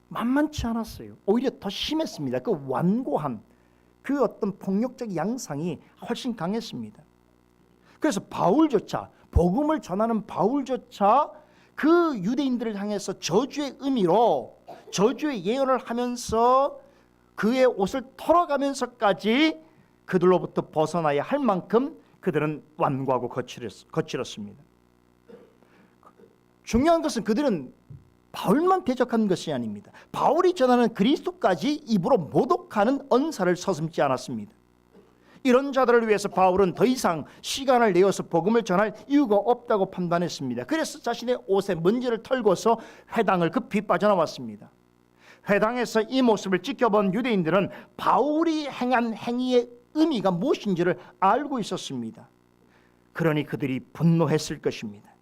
만만치 않았어요. 오히려 더 심했습니다. 그 완고함, 그 어떤 폭력적 양상이 훨씬 강했습니다. 그래서 바울조차, 복음을 전하는 바울조차 그 유대인들을 향해서 저주의 의미로 저주의 예언을 하면서 그의 옷을 털어가면서까지 그들로부터 벗어나야 할 만큼 그들은 완고하고 거칠었습니다. 중요한 것은 그들은 바울만 대적한 것이 아닙니다. 바울이 전하는 그리스도까지 입으로 모독하는 언사를 서슴지 않았습니다. 이런 자들을 위해서 바울은 더 이상 시간을 내어서 복음을 전할 이유가 없다고 판단했습니다. 그래서 자신의 옷에 먼지를 털고서 회당을 급히 빠져나왔습니다. 회당에서 이 모습을 지켜본 유대인들은 바울이 행한 행위의 의미가 무엇인지를 알고 있었습니다. 그러니 그들이 분노했을 것입니다.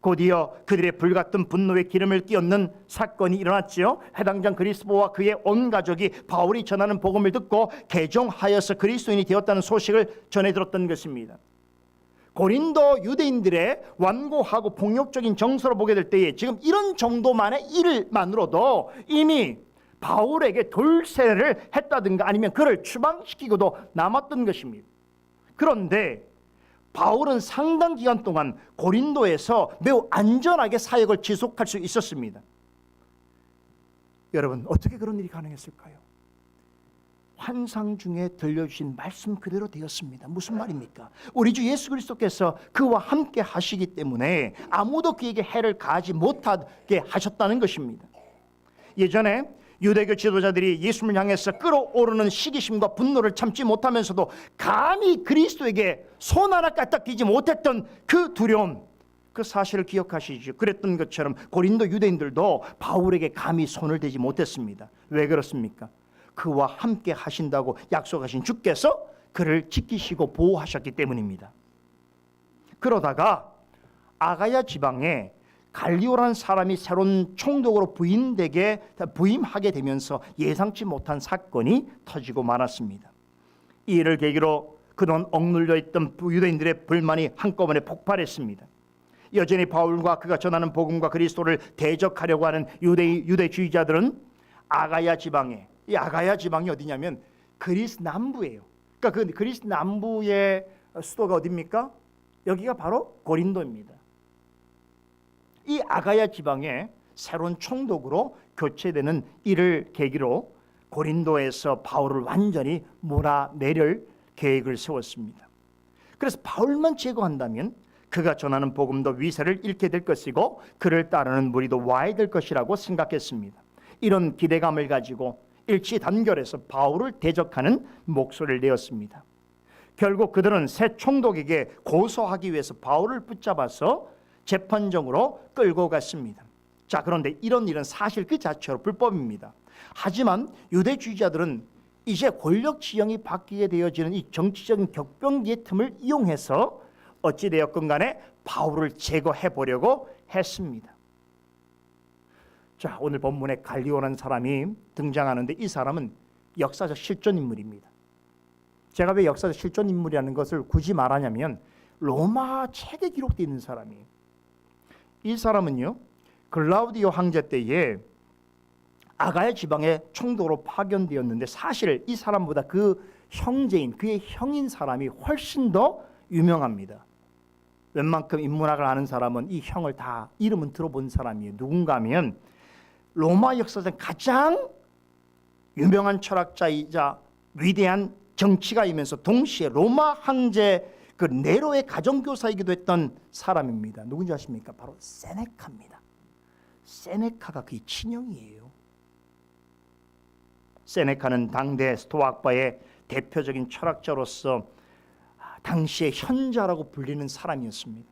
곧이어 그들의 불같은 분노에 기름을 끼얹는 사건이 일어났지요. 회당장 그리스보와 그의 온 가족이 바울이 전하는 복음을 듣고 개종하여서 그리스도인이 되었다는 소식을 전해 들었던 것입니다. 고린도 유대인들의 완고하고 폭력적인 정서로 보게 될 때에 지금 이런 정도만의 일만으로도 이미 바울에게 돌세를 했다든가 아니면 그를 추방시키고도 남았던 것입니다. 그런데 바울은 상당 기간 동안 고린도에서 매우 안전하게 사역을 지속할 수 있었습니다. 여러분, 어떻게 그런 일이 가능했을까요? 환상 중에 들려주신 말씀 그대로 되었습니다. 무슨 말입니까? 우리 주 예수 그리스도께서 그와 함께 하시기 때문에 아무도 그에게 해를 가하지 못하게 하셨다는 것입니다. 예전에 유대교 지도자들이 예수님을 향해서 끓어오르는 시기심과 분노를 참지 못하면서도 감히 그리스도에게 손 하나 까딱지지 못했던 그 두려움, 그 사실을 기억하시죠. 그랬던 것처럼 고린도 유대인들도 바울에게 감히 손을 대지 못했습니다. 왜 그렇습니까? 그와 함께 하신다고 약속하신 주께서 그를 지키시고 보호하셨기 때문입니다. 그러다가 아가야 지방에 갈리오라는 사람이 새로운 총독으로 부임하게 되면서 예상치 못한 사건이 터지고 말았습니다. 이 일을 계기로 그동안 억눌려 있던 유대인들의 불만이 한꺼번에 폭발했습니다. 여전히 바울과 그가 전하는 복음과 그리스도를 대적하려고 하는 유대주의자들은 아가야 지방에, 이 아가야 지방이 어디냐면 그리스 남부예요. 그러니까 그 그리스 남부의 수도가 어디입니까? 여기가 바로 고린도입니다. 이 아가야 지방에 새로운 총독으로 교체되는 이를 계기로 고린도에서 바울을 완전히 몰아내릴 계획을 세웠습니다. 그래서 바울만 제거한다면 그가 전하는 복음도 위세를 잃게 될 것이고 그를 따르는 무리도 와야 될 것이라고 생각했습니다. 이런 기대감을 가지고 일치 단결해서 바울을 대적하는 목소리를 내었습니다. 결국 그들은 새 총독에게 고소하기 위해서 바울을 붙잡아서 재판정으로 끌고 갔습니다. 자, 그런데 이런 일은 사실 그 자체로 불법입니다. 하지만 유대주의자들은 이제 권력 지형이 바뀌게 되어지는 이 정치적인 격변기의 틈을 이용해서 어찌되었건 간에 바울을 제거해 보려고 했습니다. 자, 오늘 본문에 갈리오라는 사람이 등장하는데 이 사람은 역사적 실존 인물입니다. 제가 왜 역사적 실존 인물이라는 것을 굳이 말하냐면 로마 책에 기록되어 있는 사람이에요. 이 사람은요, 글라우디오 황제 때에 아가야 지방의 총독으로 파견되었는데 사실 이 사람보다 그 형제인 그의 형인 사람이 훨씬 더 유명합니다. 웬만큼 인문학을 아는 사람은 이 형을 다 이름은 들어본 사람이에요. 누군가 하면 로마 역사상 가장 유명한 철학자이자 위대한 정치가이면서 동시에 로마 황제 그 네로의 가정교사이기도 했던 사람입니다. 누군지 아십니까? 바로 세네카입니다. 세네카가 그의 친형이에요. 세네카는 당대 스토아학파의 대표적인 철학자로서 당시의 현자라고 불리는 사람이었습니다.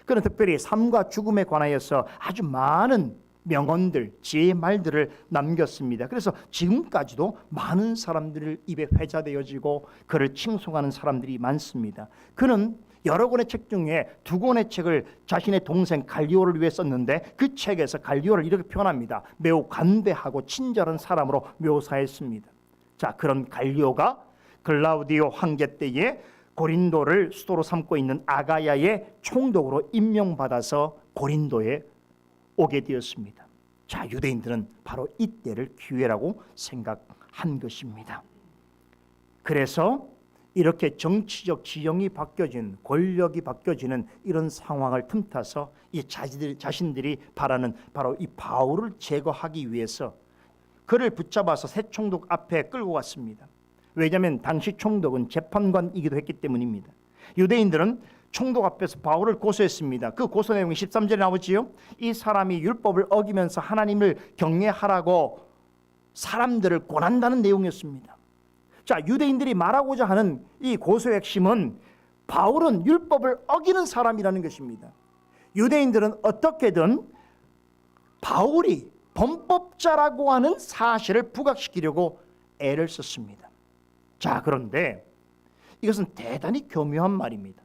그는 특별히 삶과 죽음에 관하여서 아주 많은 명언들, 지혜의 말들을 남겼습니다. 그래서 지금까지도 많은 사람들 입에 회자되어지고 그를 칭송하는 사람들이 많습니다. 그는 여러 권의 책 중에 두 권의 책을 자신의 동생 갈리오를 위해 썼는데 그 책에서 갈리오를 이렇게 표현합니다. 매우 관대하고 친절한 사람으로 묘사했습니다. 자, 그런 갈리오가 글라우디오 황제 때에 고린도를 수도로 삼고 있는 아가야의 총독으로 임명받아서 고린도에 오게 되었습니다. 자, 유대인들은 바로 이때를 기회라고 생각한 것입니다. 그래서 이렇게 정치적 지형이 바뀌어진, 권력이 바뀌어지는 이런 상황을 틈타서 이 자신들이 바라는 바로 이 바울을 제거하기 위해서 그를 붙잡아서 새 총독 앞에 끌고 갔습니다. 왜냐하면 당시 총독은 재판관이기도 했기 때문입니다. 유대인들은 총독 앞에서 바울을 고소했습니다. 그 고소 내용이 13절에 나오지요. 이 사람이 율법을 어기면서 하나님을 경외하라고 사람들을 권한다는 내용이었습니다. 자, 유대인들이 말하고자 하는 이 고소의 핵심은 바울은 율법을 어기는 사람이라는 것입니다. 유대인들은 어떻게든 바울이 범법자라고 하는 사실을 부각시키려고 애를 썼습니다. 자, 그런데 이것은 대단히 교묘한 말입니다.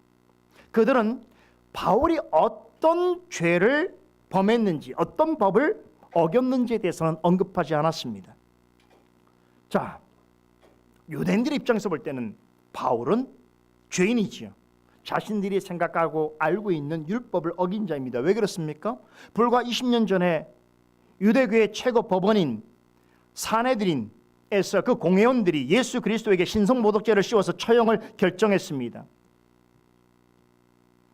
그들은 바울이 어떤 죄를 범했는지, 어떤 법을 어겼는지에 대해서는 언급하지 않았습니다. 자, 유대인들의 입장에서 볼 때는 바울은 죄인이지요. 자신들이 생각하고 알고 있는 율법을 어긴 자입니다. 왜 그렇습니까? 불과 20년 전에 유대교의 최고 법원인 사네드린에서 그 공회원들이 예수 그리스도에게 신성모독죄를 씌워서 처형을 결정했습니다.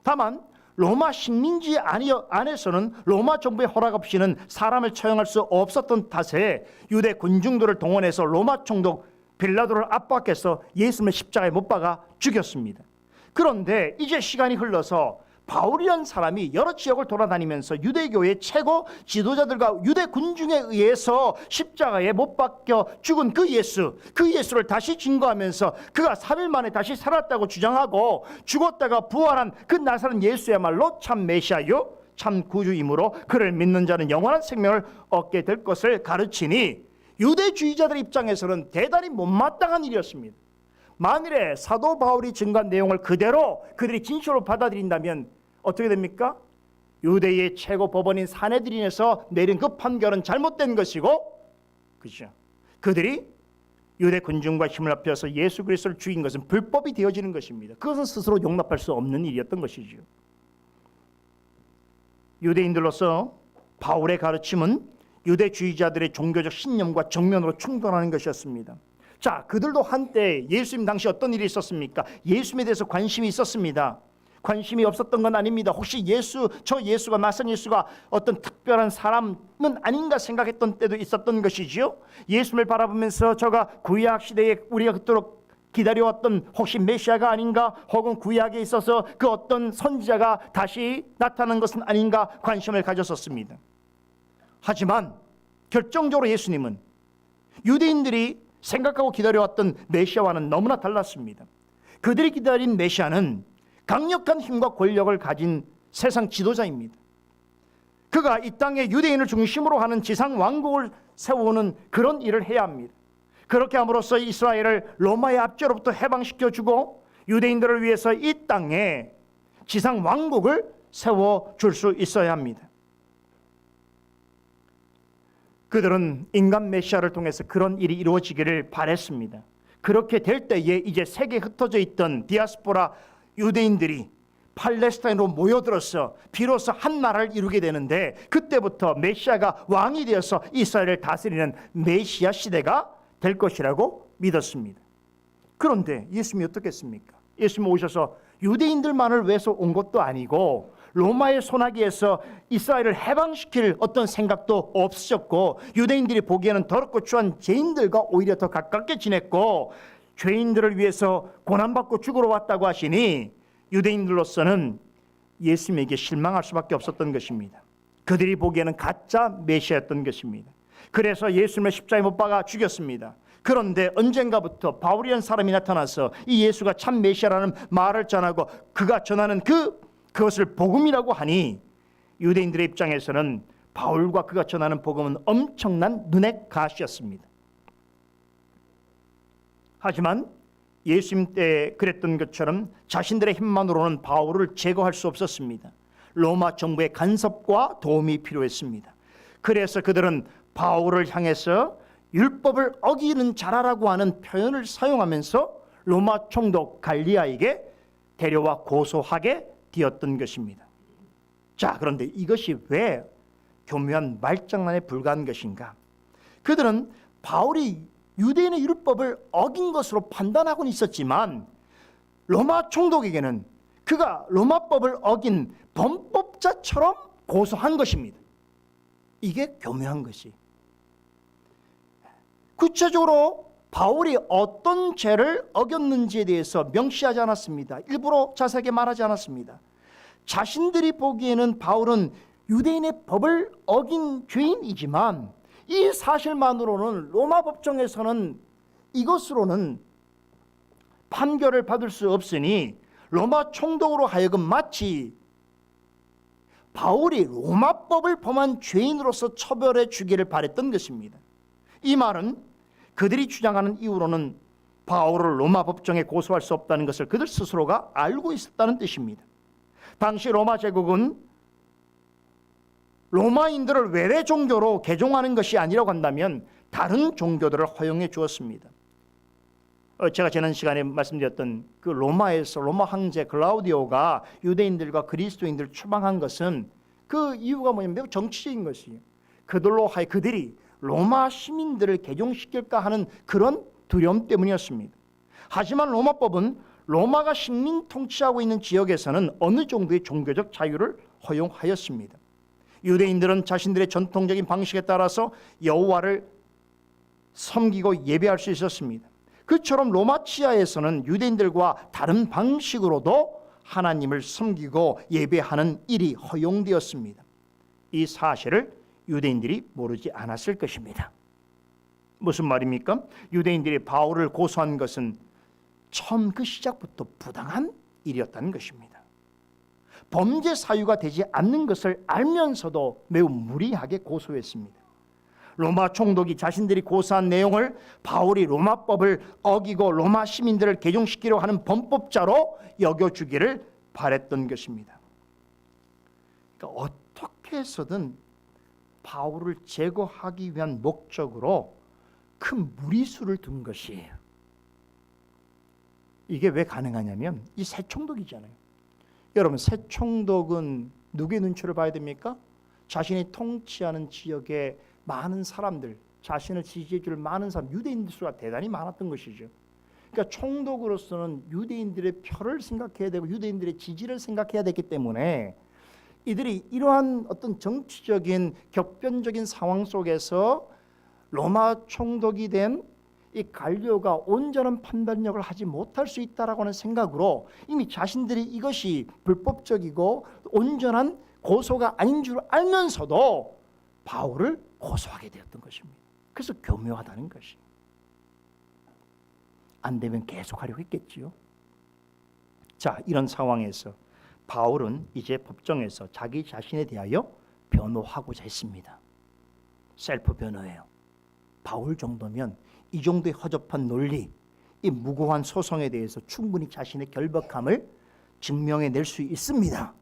다만 로마 식민지 안에서는 로마 정부의 허락 없이는 사람을 처형할 수 없었던 탓에 유대 군중들을 동원해서 로마 총독 빌라도를 압박해서 예수님을 십자가에 못 박아 죽였습니다. 그런데 이제 시간이 흘러서 바울이라는 사람이 여러 지역을 돌아다니면서 유대교의 최고 지도자들과 유대 군중에 의해서 십자가에 못 박혀 죽은 그 예수를 다시 증거하면서 그가 3일 만에 다시 살았다고 주장하고 죽었다가 부활한 그 나사렛 예수야말로 참 메시아요, 참 구주이므로 그를 믿는 자는 영원한 생명을 얻게 될 것을 가르치니 유대주의자들 입장에서는 대단히 못마땅한 일이었습니다. 만일에 사도 바울이 증거한 내용을 그대로 그들이 진실로 받아들인다면 어떻게 됩니까? 유대의 최고 법원인 사네드린에서 내린 그 판결은 잘못된 것이고, 그렇죠? 그들이 유대 군중과 힘을 합해서 예수 그리스도를 죽인 것은 불법이 되어지는 것입니다. 그것은 스스로 용납할 수 없는 일이었던 것이죠. 유대인들로서 바울의 가르침은 유대주의자들의 종교적 신념과 정면으로 충돌하는 것이었습니다. 자, 그들도 한때 예수님 당시 어떤 일이 있었습니까? 예수님에 대해서 관심이 있었습니다. 관심이 없었던 건 아닙니다. 혹시 저 예수가, 낯선 예수가 어떤 특별한 사람은 아닌가 생각했던 때도 있었던 것이지요. 예수님을 바라보면서 저가 구약 시대에 우리가 그토록 기다려왔던 혹시 메시아가 아닌가, 혹은 구약에 있어서 그 어떤 선지자가 다시 나타나는 것은 아닌가 관심을 가졌었습니다. 하지만 결정적으로 예수님은 유대인들이 생각하고 기다려왔던 메시아와는 너무나 달랐습니다. 그들이 기다린 메시아는 강력한 힘과 권력을 가진 세상 지도자입니다. 그가 이 땅에 유대인을 중심으로 하는 지상 왕국을 세우는 그런 일을 해야 합니다. 그렇게 함으로써 이스라엘을 로마의 압제로부터 해방시켜주고 유대인들을 위해서 이 땅에 지상 왕국을 세워줄 수 있어야 합니다. 그들은 인간 메시아를 통해서 그런 일이 이루어지기를 바랬습니다. 그렇게 될 때에 이제 세계에 흩어져 있던 디아스포라 유대인들이 팔레스타인으로 모여들어서 비로소 한 나라를 이루게 되는데, 그때부터 메시아가 왕이 되어서 이스라엘을 다스리는 메시아 시대가 될 것이라고 믿었습니다. 그런데 예수님이 어떻겠습니까? 예수님이 오셔서 유대인들만을 위해서 온 것도 아니고 로마의 손아귀에서 이스라엘을 해방시킬 어떤 생각도 없으셨고, 유대인들이 보기에는 더럽고 추한 죄인들과 오히려 더 가깝게 지냈고, 죄인들을 위해서 고난받고 죽으러 왔다고 하시니 유대인들로서는 예수님에게 실망할 수밖에 없었던 것입니다. 그들이 보기에는 가짜 메시아였던 것입니다. 그래서 예수님을 십자가에 못 박아 죽였습니다. 그런데 언젠가부터 바울이라는 사람이 나타나서 이 예수가 참 메시아라는 말을 전하고 그가 전하는 그것을 복음이라고 하니 유대인들의 입장에서는 바울과 그가 전하는 복음은 엄청난 눈의 가시였습니다. 하지만 예수님 때 그랬던 것처럼 자신들의 힘만으로는 바울을 제거할 수 없었습니다. 로마 정부의 간섭과 도움이 필요했습니다. 그래서 그들은 바울을 향해서 율법을 어기는 자라라고 하는 표현을 사용하면서 로마 총독 갈리아에게 데려와 고소하게 되었던 것입니다. 자, 그런데 이것이 왜 교묘한 말장난에 불과한 것인가? 그들은 바울이 유대인의 율법을 어긴 것으로 판단하고는 있었지만 로마 총독에게는 그가 로마법을 어긴 범법자처럼 고소한 것입니다. 이게 교묘한 것이. 구체적으로 바울이 어떤 죄를 어겼는지에 대해서 명시하지 않았습니다. 일부러 자세하게 말하지 않았습니다. 자신들이 보기에는 바울은 유대인의 법을 어긴 죄인이지만 이 사실만으로는 로마 법정에서는 이것으로는 판결을 받을 수 없으니 로마 총독으로 하여금 마치 바울이 로마법을 범한 죄인으로서 처벌해 주기를 바랬던 것입니다. 이 말은 그들이 주장하는 이유로는 바울을 로마 법정에 고소할 수 없다는 것을 그들 스스로가 알고 있었다는 뜻입니다. 당시 로마 제국은 로마인들을 외래 종교로 개종하는 것이 아니라고 한다면 다른 종교들을 허용해 주었습니다. 제가 지난 시간에 말씀드렸던 그 로마에서 로마 황제 글라우디오가 유대인들과 그리스도인들을 추방한 것은 그 이유가 뭐냐면 매우 정치적인 것이에요. 그들이 로마 시민들을 개종시킬까 하는 그런 두려움 때문이었습니다. 하지만 로마법은 로마가 식민 통치하고 있는 지역에서는 어느 정도의 종교적 자유를 허용하였습니다. 유대인들은 자신들의 전통적인 방식에 따라서 여호와를 섬기고 예배할 수 있었습니다. 그처럼 로마 치하에서는 유대인들과 다른 방식으로도 하나님을 섬기고 예배하는 일이 허용되었습니다. 이 사실을 유대인들이 모르지 않았을 것입니다. 무슨 말입니까? 유대인들이 바울을 고소한 것은 처음 그 시작부터 부당한 일이었다는 것입니다. 범죄 사유가 되지 않는 것을 알면서도 매우 무리하게 고소했습니다. 로마 총독이 자신들이 고소한 내용을 바울이 로마법을 어기고 로마 시민들을 개종시키려 하는 범법자로 여겨주기를 바랬던 것입니다. 그러니까 어떻게 해서든 바울을 제거하기 위한 목적으로 큰 무리수를 둔 것이에요. 이게 왜 가능하냐면 이 새 총독이잖아요. 여러분, 새 총독은 누구의 눈치를 봐야 됩니까? 자신이 통치하는 지역의 많은 사람들, 자신을 지지해 줄 많은 사람, 유대인들 수가 대단히 많았던 것이죠. 그러니까 총독으로서는 유대인들의 표를 생각해야 되고 유대인들의 지지를 생각해야 되기 때문에 이들이 이러한 어떤 정치적인 격변적인 상황 속에서 로마 총독이 된 이 갈리오가 온전한 판단력을 하지 못할 수 있다라고 하는 생각으로 이미 자신들이 이것이 불법적이고 온전한 고소가 아닌 줄 알면서도 바울을 고소하게 되었던 것입니다. 그래서 교묘하다는 것이. 안 되면 계속하려고 했겠지요. 자, 이런 상황에서 바울은 이제 법정에서 자기 자신에 대하여 변호하고자 했습니다. 셀프 변호예요. 바울 정도면 이 정도의 허접한 논리, 이 무고한 소송에 대해서 충분히 자신의 결박함을 증명해낼 수 있습니다.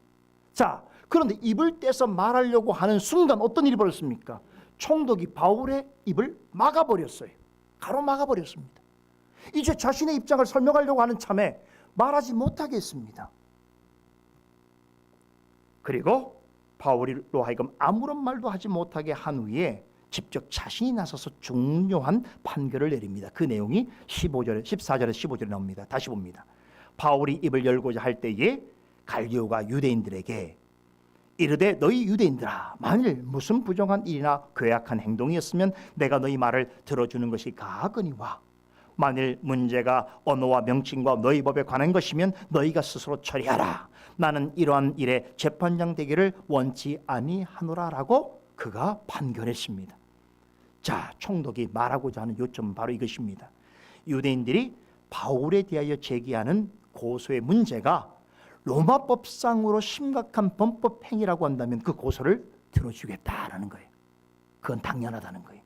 자, 그런데 입을 떼서 말하려고 하는 순간 어떤 일이 벌어졌습니까? 총독이 바울의 입을 막아버렸어요. 가로막아버렸습니다. 이제 자신의 입장을 설명하려고 하는 참에 말하지 못하게 했습니다. 그리고 바울로 하여금 아무런 말도 하지 못하게 한 후에 직접 자신이 나서서 중요한 판결을 내립니다. 그 내용이 14절에서 15절에 나옵니다. 다시 봅니다. 바울이 입을 열고자 할 때에 갈리오가 유대인들에게 이르되 너희 유대인들아, 만일 무슨 부정한 일이나 괴악한 행동이었으면 내가 너희 말을 들어주는 것이 가하거니와 만일 문제가 언어와 명칭과 너희 법에 관한 것이면 너희가 스스로 처리하라. 나는 이러한 일에 재판장 되기를 원치 아니하노라라고 그가 판결했습니다. 자, 총독이 말하고자 하는 요점은 바로 이것입니다. 유대인들이 바울에 대하여 제기하는 고소의 문제가 로마법상으로 심각한 범법 행위라고 한다면 그 고소를 들어주겠다라는 거예요. 그건 당연하다는 거예요.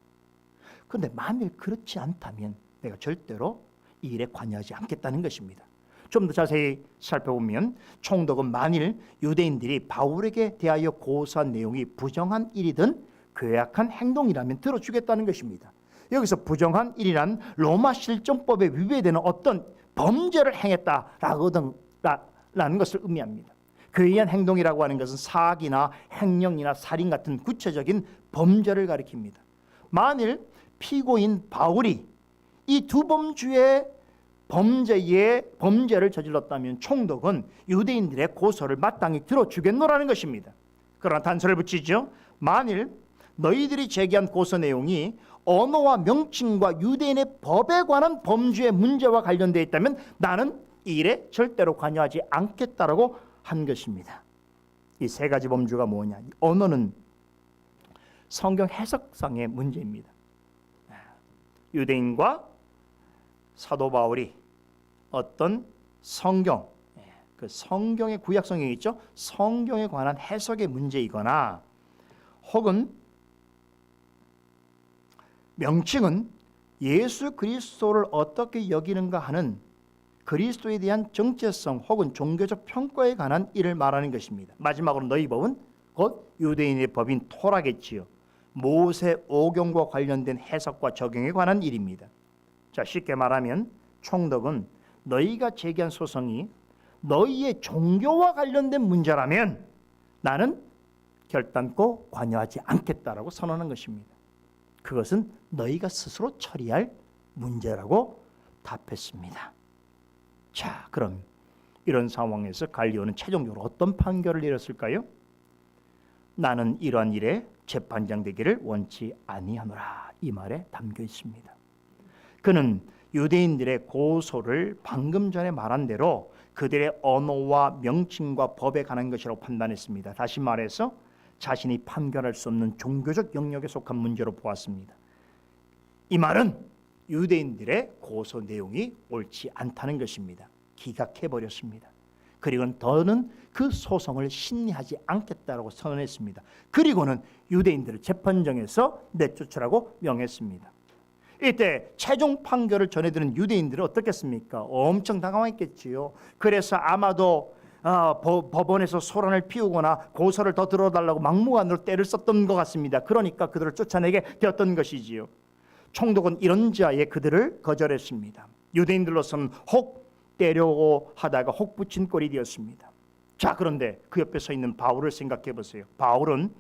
그런데 만일 그렇지 않다면 내가 절대로 이 일에 관여하지 않겠다는 것입니다. 좀 더 자세히 살펴보면 총독은 만일 유대인들이 바울에게 대하여 고소한 내용이 부정한 일이든 괴악한 행동이라면 들어주겠다는 것입니다. 여기서 부정한 일이란 로마 실정법에 위배되는 어떤 범죄를 행했다라는 것을 의미합니다. 괴이한 행동이라고 하는 것은 사기나 횡령이나 살인 같은 구체적인 범죄를 가리킵니다. 만일 피고인 바울이 이 두 범주의 범죄를 저질렀다면 총독은 유대인들의 고소를 마땅히 들어주겠노라는 것입니다. 그러나 단서를 붙이죠. 만일 너희들이 제기한 고소 내용이 언어와 명칭과 유대인의 법에 관한 범죄의 문제와 관련되어 있다면 나는 이 일에 절대로 관여하지 않겠다라고 한 것입니다. 이 세 가지 범주가 뭐냐? 언어는 성경 해석상의 문제입니다. 유대인과 사도 바울이 어떤 성경, 그 성경의 구약 성경이 있죠? 성경에 관한 해석의 문제이거나 혹은 명칭은 예수 그리스도를 어떻게 여기는가 하는 그리스도에 대한 정체성 혹은 종교적 평가에 관한 일을 말하는 것입니다. 마지막으로 너희 법은 곧 유대인의 법인 토라겠지요. 모세 오경과 관련된 해석과 적용에 관한 일입니다. 자, 쉽게 말하면 총독은 너희가 제기한 소송이 너희의 종교와 관련된 문제라면 나는 결단코 관여하지 않겠다라고 선언한 것입니다. 그것은 너희가 스스로 처리할 문제라고 답했습니다. 자, 그럼 이런 상황에서 갈리오는 최종적으로 어떤 판결을 내렸을까요? 나는 이러한 일에 재판장 되기를 원치 아니하노라, 이 말에 담겨 있습니다. 그는 유대인들의 고소를 방금 전에 말한 대로 그들의 언어와 명칭과 법에 관한 것이라고 판단했습니다. 다시 말해서 자신이 판결할 수 없는 종교적 영역에 속한 문제로 보았습니다. 이 말은 유대인들의 고소 내용이 옳지 않다는 것입니다. 기각해버렸습니다. 그리고는 더는 그 소송을 심리하지 않겠다라고 선언했습니다. 그리고는 유대인들을 재판정에서 내쫓으라고 명했습니다. 이때 최종 판결을 전해드는 유대인들은 어떻겠습니까? 엄청 당황했겠지요. 그래서 아마도 법원에서 소란을 피우거나 고소를 더 들어달라고 막무가내로 때를 썼던 것 같습니다. 그러니까 그들을 쫓아내게 되었던 것이지요. 총독은 이런 자에 그들을 거절했습니다. 유대인들로서는 혹 때려고 하다가 혹 붙인 꼴이 되었습니다. 자, 그런데 그 옆에 서 있는 바울을 생각해 보세요. 바울은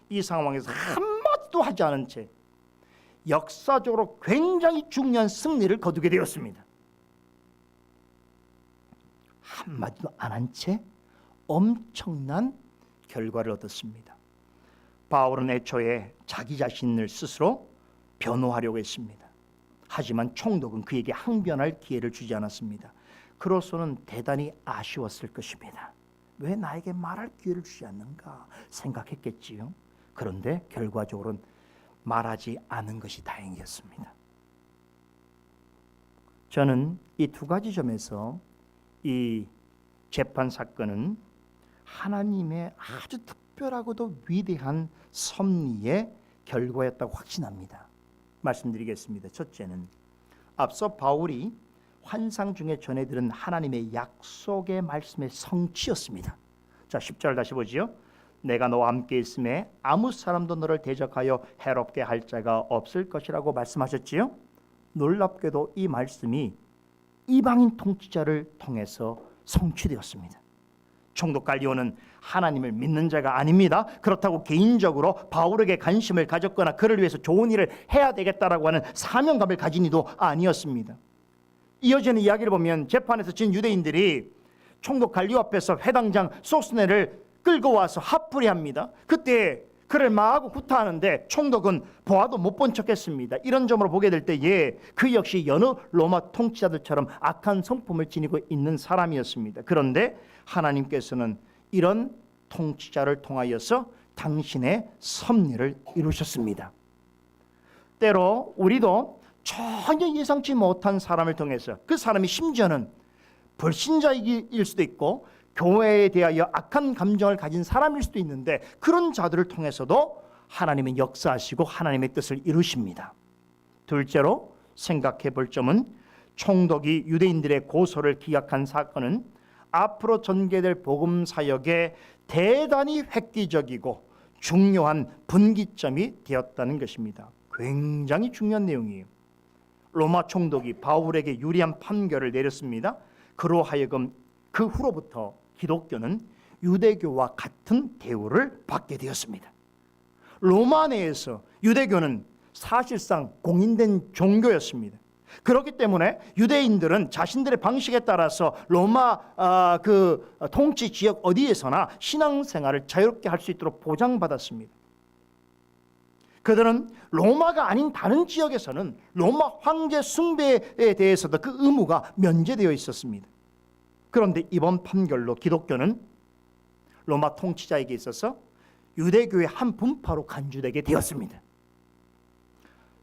이 상황에서 한마디도 하지 않은 채 역사적으로 굉장히 중요한 승리를 거두게 되었습니다. 한마디도 안 한 채 엄청난 결과를 얻었습니다. 바울은 애초에 자기 자신을 스스로 변호하려고 했습니다. 하지만 총독은 그에게 항변할 기회를 주지 않았습니다. 그로서는 대단히 아쉬웠을 것입니다. 왜 나에게 말할 기회를 주지 않는가 생각했겠지요. 그런데 결과적으로는 말하지 않은 것이 다행이었습니다. 저는 이 두 가지 점에서 이 재판 사건은 하나님의 아주 특별하고도 위대한 섭리의 결과였다고 확신합니다. 말씀드리겠습니다. 첫째는 앞서 바울이 환상 중에 전해 들은 하나님의 약속의 말씀의 성취였습니다. 자, 10절 다시 보지요. 내가 너와 함께 있음에 아무 사람도 너를 대적하여 해롭게 할 자가 없을 것이라고 말씀하셨지요. 놀랍게도 이 말씀이 이방인 통치자를 통해서 성취되었습니다. 총독 갈리오는 하나님을 믿는 자가 아닙니다. 그렇다고 개인적으로 바울에게 관심을 가졌거나 그를 위해서 좋은 일을 해야 되겠다라고 하는 사명감을 가진 이도 아니었습니다. 이어지는 이야기를 보면 재판에서 진 유대인들이 총독 갈리오 앞에서 회당장 소스네를 끌고 와서 합풀이합니다. 그때 그를 마하고 구타하는데 총독은 보아도 못 본 척했습니다. 이런 점으로 보게 될 때에 그 역시 여느 로마 통치자들처럼 악한 성품을 지니고 있는 사람이었습니다. 그런데 하나님께서는 이런 통치자를 통하여서 당신의 섭리를 이루셨습니다. 때로 우리도 전혀 예상치 못한 사람을 통해서 그 사람이 심지어는 불신자일 수도 있고 교회에 대하여 악한 감정을 가진 사람일 수도 있는데 그런 자들을 통해서도 하나님은 역사하시고 하나님의 뜻을 이루십니다. 둘째로 생각해 볼 점은 총독이 유대인들의 고소를 기각한 사건은 앞으로 전개될 복음 사역에 대단히 획기적이고 중요한 분기점이 되었다는 것입니다. 굉장히 중요한 내용이에요. 로마 총독이 바울에게 유리한 판결을 내렸습니다. 그로 하여금 그 후로부터 기독교는 유대교와 같은 대우를 받게 되었습니다. 로마 내에서 유대교는 사실상 공인된 종교였습니다. 그렇기 때문에 유대인들은 자신들의 방식에 따라서 로마 그 통치 지역 어디에서나 신앙생활을 자유롭게 할 수 있도록 보장받았습니다. 그들은 로마가 아닌 다른 지역에서는 로마 황제 숭배에 대해서도 그 의무가 면제되어 있었습니다. 그런데 이번 판결로 기독교는 로마 통치자에게 있어서 유대교의 한 분파로 간주되게 되었습니다.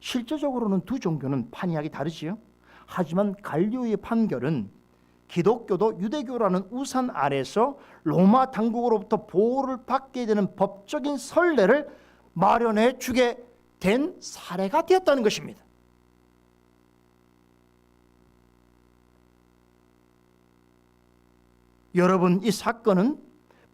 실제적으로는 두 종교는 판이하기 다르지요. 하지만 갈리오의 판결은 기독교도 유대교라는 우산 아래서 로마 당국으로부터 보호를 받게 되는 법적인 선례를 마련해 주게 된 사례가 되었다는 것입니다. 여러분, 이 사건은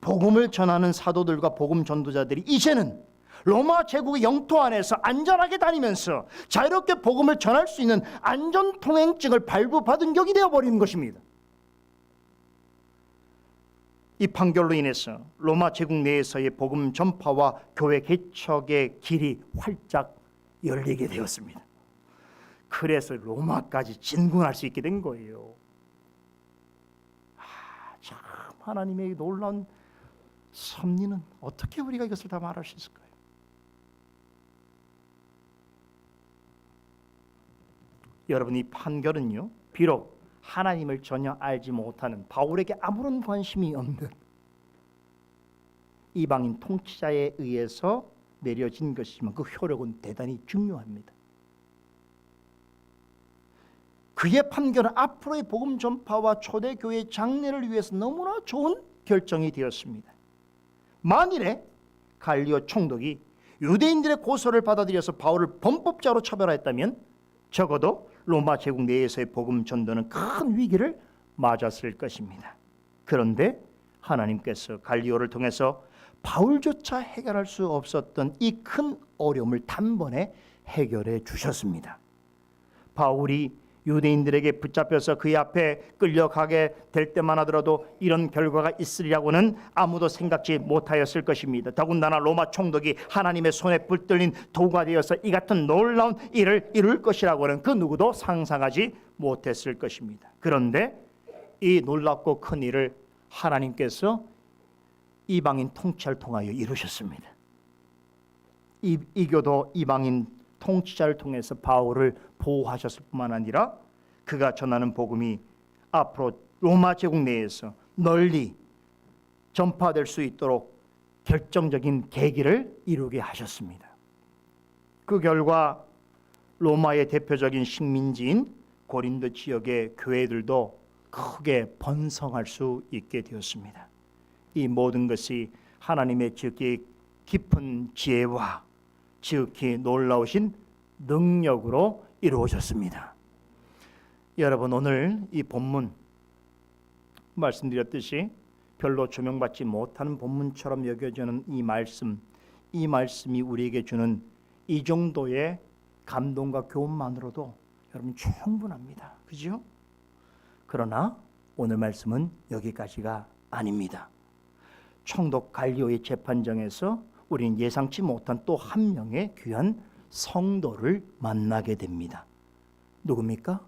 복음을 전하는 사도들과 복음 전도자들이 이제는 로마 제국의 영토 안에서 안전하게 다니면서 자유롭게 복음을 전할 수 있는 안전통행증을 발부받은 격이 되어버리는 것입니다. 이 판결로 인해서 로마 제국 내에서의 복음 전파와 교회 개척의 길이 활짝 열리게 되었습니다. 그래서 로마까지 진군할 수 있게 된 거예요. 참 하나님의 놀라운 섭리는 어떻게 우리가 이것을 다 말할 수 있을까요? 여러분, 이 판결은요, 비록 하나님을 전혀 알지 못하는 바울에게 아무런 관심이 없는 이방인 통치자에 의해서 내려진 것이지만 그 효력은 대단히 중요합니다. 그의 판결은 앞으로의 복음 전파와 초대교회 장래를 위해서 너무나 좋은 결정이 되었습니다. 만일에 갈리오 총독이 유대인들의 고소를 받아들여서 바울을 범법자로 처벌했다면 적어도 로마 제국 내에서의 복음 전도는 큰 위기를 맞았을 것입니다. 그런데 하나님께서 갈리오를 통해서 바울조차 해결할 수 없었던 이 큰 어려움을 단번에 해결해 주셨습니다. 바울이 유대인들에게 붙잡혀서 그의 앞에 끌려가게 될 때만 하더라도 이런 결과가 있으리라고는 아무도 생각지 못하였을 것입니다. 더군다나 로마 총독이 하나님의 손에 붙들린 도구가 되어서 이 같은 놀라운 일을 이룰 것이라고는 그 누구도 상상하지 못했을 것입니다. 그런데 이 놀랍고 큰 일을 하나님께서 이방인 통치를 통하여 이루셨습니다. 이교도 이방인 통치자를 통해서 바울을 보호하셨을 뿐만 아니라 그가 전하는 복음이 앞으로 로마 제국 내에서 널리 전파될 수 있도록 결정적인 계기를 이루게 하셨습니다. 그 결과 로마의 대표적인 식민지인 고린도 지역의 교회들도 크게 번성할 수 있게 되었습니다. 이 모든 것이 하나님의 지극히 깊은 지혜와 지극히 놀라우신 능력으로 이루어졌습니다. 여러분, 오늘 이 본문 말씀드렸듯이 별로 조명받지 못하는 본문처럼 여겨지는 이 말씀이 우리에게 주는 이 정도의 감동과 교훈만으로도 여러분 충분합니다. 그죠? 그러나 오늘 말씀은 여기까지가 아닙니다. 총독 갈리오의 재판정에서 우리는 예상치 못한 또 한 명의 귀한 성도를 만나게 됩니다. 누굽니까?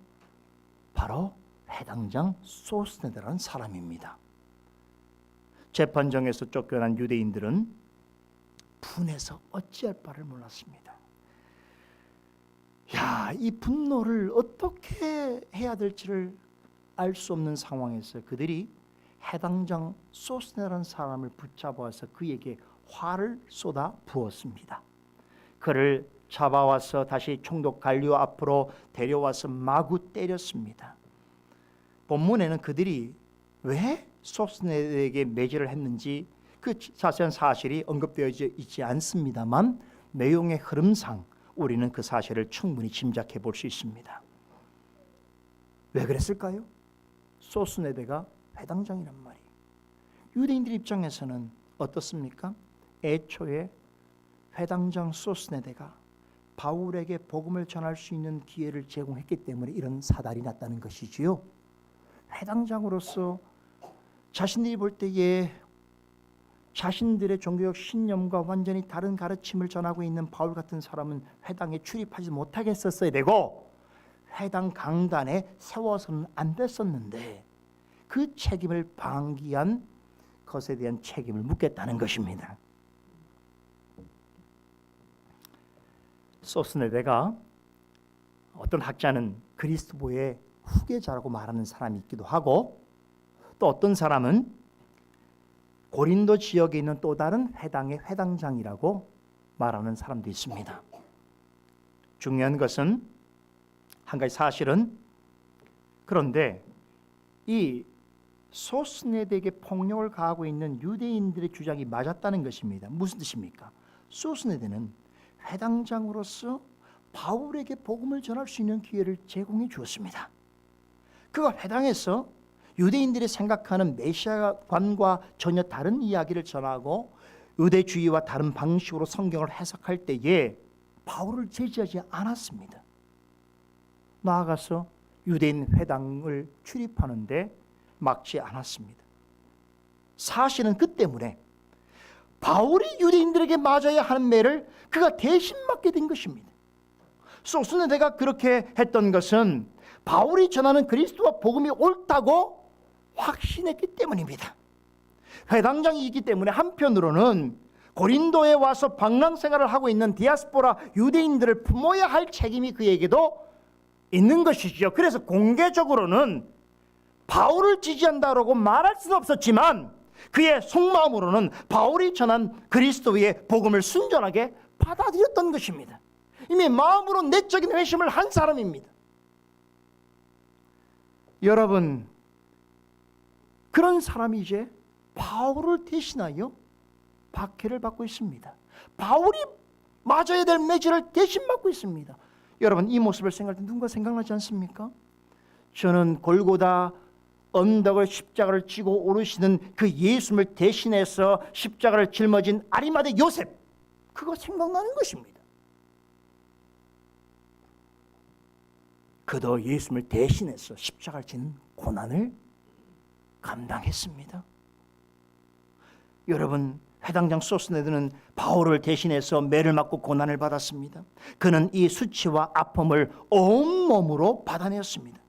바로 회당장 소스네다라는 사람입니다. 재판정에서 쫓겨난 유대인들은 분해서 어찌할 바를 몰랐습니다. 이 분노를 어떻게 해야 될지를 알 수 없는 상황에서 그들이 해당장 소스네라는 사람을 붙잡아서 그에게 화를 쏟아 부었습니다. 그를 잡아와서 다시 총독 갈리오 앞으로 데려와서 마구 때렸습니다. 본문에는 그들이 왜 소스네에게 매질을 했는지 그 자세한 사실이 언급되어 있지 않습니다만 내용의 흐름상 우리는 그 사실을 충분히 짐작해 볼 수 있습니다. 왜 그랬을까요? 소스네대가 회당장이란 말이 유대인들 입장에서는 어떻습니까? 애초에 회당장 소스네대가 바울에게 복음을 전할 수 있는 기회를 제공했기 때문에 이런 사달이 났다는 것이지요. 회당장으로서 자신들이 볼 때에 자신들의 종교적 신념과 완전히 다른 가르침을 전하고 있는 바울 같은 사람은 회당에 출입하지 못하게 했었어야 되고 회당 강단에 세워서는 안 됐었는데 그 책임을 방기한 것에 대한 책임을 묻겠다는 것입니다. 소스네대가 어떤 학자는 그리스도의 후계자라고 말하는 사람이 있기도 하고 또 어떤 사람은 고린도 지역에 있는 또 다른 회당의 회당장이라고 말하는 사람도 있습니다. 중요한 것은 한 가지 사실은 그런데 이 소스네대에게 폭력을 가하고 있는 유대인들의 주장이 맞았다는 것입니다. 무슨 뜻입니까? 소스네대는 회당장으로서 바울에게 복음을 전할 수 있는 기회를 제공해 주었습니다. 그가 회당에서 유대인들이 생각하는 메시아관과 전혀 다른 이야기를 전하고 유대주의와 다른 방식으로 성경을 해석할 때에 바울을 제지하지 않았습니다. 나아가서 유대인 회당을 출입하는데 막지 않았습니다. 사실은 그 때문에 바울이 유대인들에게 맞아야 하는 매를 그가 대신 맡게 된 것입니다. 소스네대가 그렇게 했던 것은 바울이 전하는 그리스도와 복음이 옳다고 확신했기 때문입니다. 회당장이기 때문에 한편으로는 고린도에 와서 방랑 생활을 하고 있는 디아스포라 유대인들을 품어야 할 책임이 그에게도 있는 것이죠. 그래서 공개적으로는 바울을 지지한다고 말할 수는 없었지만 그의 속마음으로는 바울이 전한 그리스도의 복음을 순전하게 받아들였던 것입니다. 이미 마음으로 내적인 회심을 한 사람입니다. 여러분, 그런 사람이 이제 바울을 대신하여 박해를 받고 있습니다. 바울이 맞아야 될 매질을 대신 받고 있습니다. 여러분, 이 모습을 생각할 때 누군가 생각나지 않습니까? 저는 골고다 언덕을 십자가를 지고 오르시는 그 예수님을 대신해서 십자가를 짊어진 아리마대 요셉, 그거 생각나는 것입니다. 그도 예수님을 대신해서 십자가를 지는 고난을 감당했습니다. 여러분, 회당장 소스네드는 바울을 대신해서 매를 맞고 고난을 받았습니다. 그는 이 수치와 아픔을 온몸으로 받아내었습니다.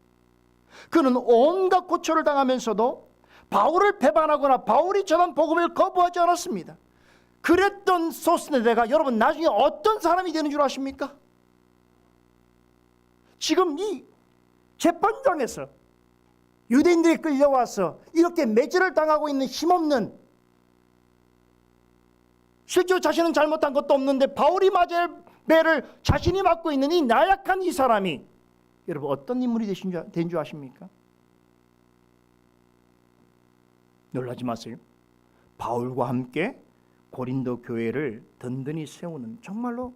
그는 온갖 고초를 당하면서도 바울을 배반하거나 바울이 전한 복음을 거부하지 않았습니다. 그랬던 소스네드가 여러분 나중에 어떤 사람이 되는 줄 아십니까? 지금 이 재판장에서 유대인들이 끌려와서 이렇게 매질을 당하고 있는 힘없는, 실제로 자신은 잘못한 것도 없는데 바울이 맞을 배를 자신이 맡고 있는 이 나약한 이 사람이 여러분 어떤 인물이 된 줄 아십니까? 놀라지 마세요. 바울과 함께 고린도 교회를 든든히 세우는 정말로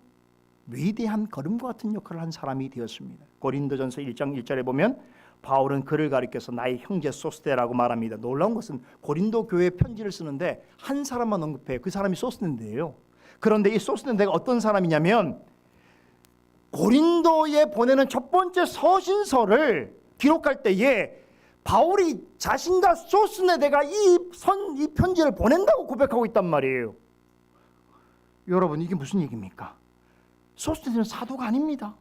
위대한 걸음과 같은 역할을 한 사람이 되었습니다. 고린도전서 1장 1절에 보면 바울은 그를 가리켜서 나의 형제 소스데라고 말합니다. 놀라운 것은 고린도 교회에 편지를 쓰는데 한 사람만 언급해요. 그 사람이 소스데인데요. 그런데 이 소스데가 어떤 사람이냐면 고린도에 보내는 첫 번째 서신서를 기록할 때에 바울이 자신과 소스네데가 이 편지를 보낸다고 고백하고 있단 말이에요. 여러분 이게 무슨 얘기입니까? 소스네데는 사도가 아닙니다.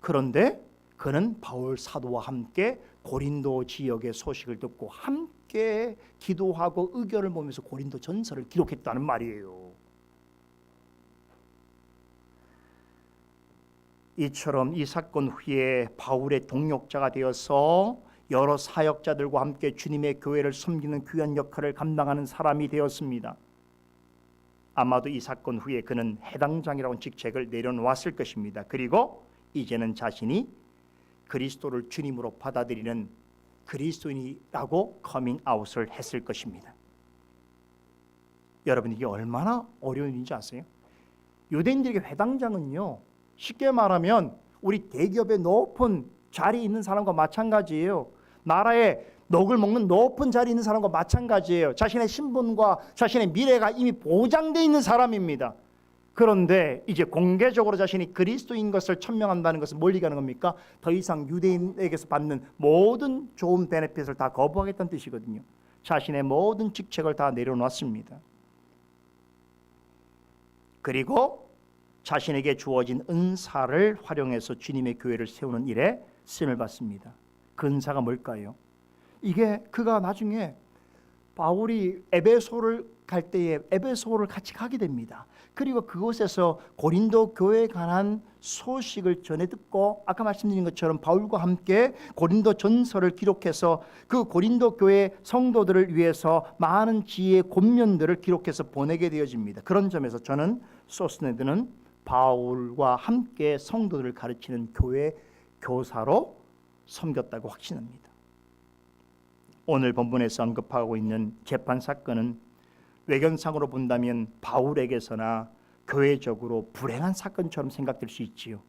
그런데 그는 바울 사도와 함께 고린도 지역의 소식을 듣고 함께 기도하고 의견을 보면서 고린도 전서를 기록했다는 말이에요. 이처럼 이 사건 후에 바울의 동역자가 되어서 여러 사역자들과 함께 주님의 교회를 섬기는 귀한 역할을 감당하는 사람이 되었습니다. 아마도 이 사건 후에 그는 해당장이라는 직책을 내려놓았을 것입니다. 그리고 이제는 자신이 그리스도를 주님으로 받아들이는 그리스도인이라고 커밍아웃을 했을 것입니다. 여러분 이게 얼마나 어려운 일인지 아세요? 유대인들에게 회당장은요, 쉽게 말하면 우리 대기업의 높은 자리에 있는 사람과 마찬가지예요. 나라에 녹을 먹는 높은 자리에 있는 사람과 마찬가지예요. 자신의 신분과 자신의 미래가 이미 보장되어 있는 사람입니다. 그런데 이제 공개적으로 자신이 그리스도인 것을 천명한다는 것은 뭘 얘기하는 겁니까? 더 이상 유대인에게서 받는 모든 좋은 베네핏을 다 거부하겠다는 뜻이거든요. 자신의 모든 직책을 다 내려놓았습니다. 그리고 자신에게 주어진 은사를 활용해서 주님의 교회를 세우는 일에 쓰임을 받습니다. 그 은사가 뭘까요? 이게 그가 나중에 바울이 에베소를 갈 때에 에베소를 같이 가게 됩니다. 그리고 그곳에서 고린도 교회에 관한 소식을 전해 듣고 아까 말씀드린 것처럼 바울과 함께 고린도 전서를 기록해서 그 고린도 교회 성도들을 위해서 많은 지혜의 권면들을 기록해서 보내게 되어집니다. 그런 점에서 저는 소스네드는 바울과 함께 성도들을 가르치는 교회 교사로 섬겼다고 확신합니다. 오늘 본문에서 언급하고 있는 재판 사건은 외견상으로 본다면 바울에게서나 교회적으로 불행한 사건처럼 생각될 수 있지요.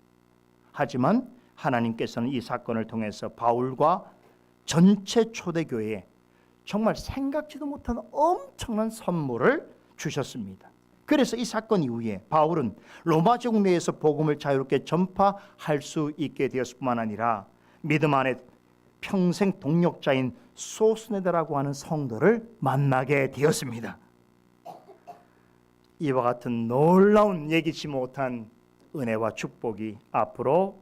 하지만 하나님께서는 이 사건을 통해서 바울과 전체 초대교회에 정말 생각지도 못한 엄청난 선물을 주셨습니다. 그래서 이 사건 이후에 바울은 로마 제국 내에서 복음을 자유롭게 전파할 수 있게 되었을 뿐만 아니라 믿음 안에 평생 동역자인 소스네드라고 하는 성도를 만나게 되었습니다. 이와 같은 놀라운 예기치 못한 은혜와 축복이 앞으로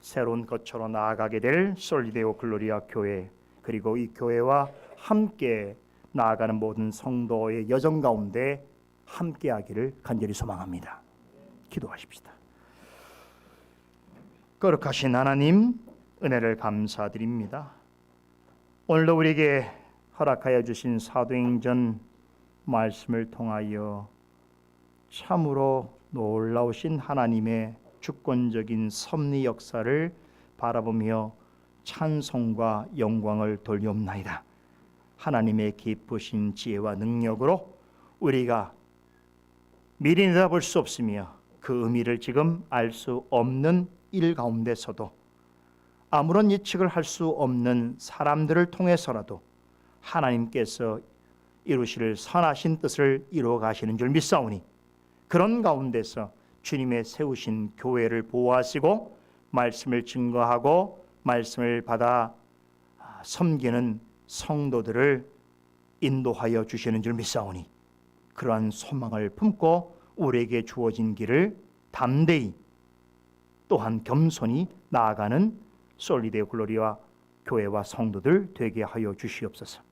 새로운 것처럼 나아가게 될 솔리데오 글로리아 교회, 그리고 이 교회와 함께 나아가는 모든 성도의 여정 가운데 함께하기를 간절히 소망합니다. 기도하십시다. 거룩하신 하나님, 은혜를 감사드립니다. 오늘도 우리에게 허락하여 주신 사도행전 말씀을 통하여 참으로 놀라우신 하나님의 주권적인 섭리 역사를 바라보며 찬송과 영광을 돌리옵나이다. 하나님의 기쁘신 지혜와 능력으로 우리가 미리 내다볼 수 없으며 그 의미를 지금 알 수 없는 일 가운데서도 아무런 예측을 할 수 없는 사람들을 통해서라도 하나님께서 이루실 선하신 뜻을 이루어 가시는 줄 믿사오니 그런 가운데서 주님의 세우신 교회를 보호하시고 말씀을 증거하고 말씀을 받아 섬기는 성도들을 인도하여 주시는 줄 믿사오니 그러한 소망을 품고 우리에게 주어진 길을 담대히 또한 겸손히 나아가는 솔리데오 글로리아 교회와 성도들 되게 하여 주시옵소서.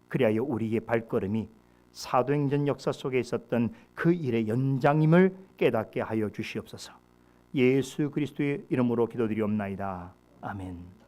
그리하여 우리의 발걸음이 사도행전 역사 속에 있었던 그 일의 연장임을 깨닫게 하여 주시옵소서. 예수 그리스도의 이름으로 기도드리옵나이다. 아멘.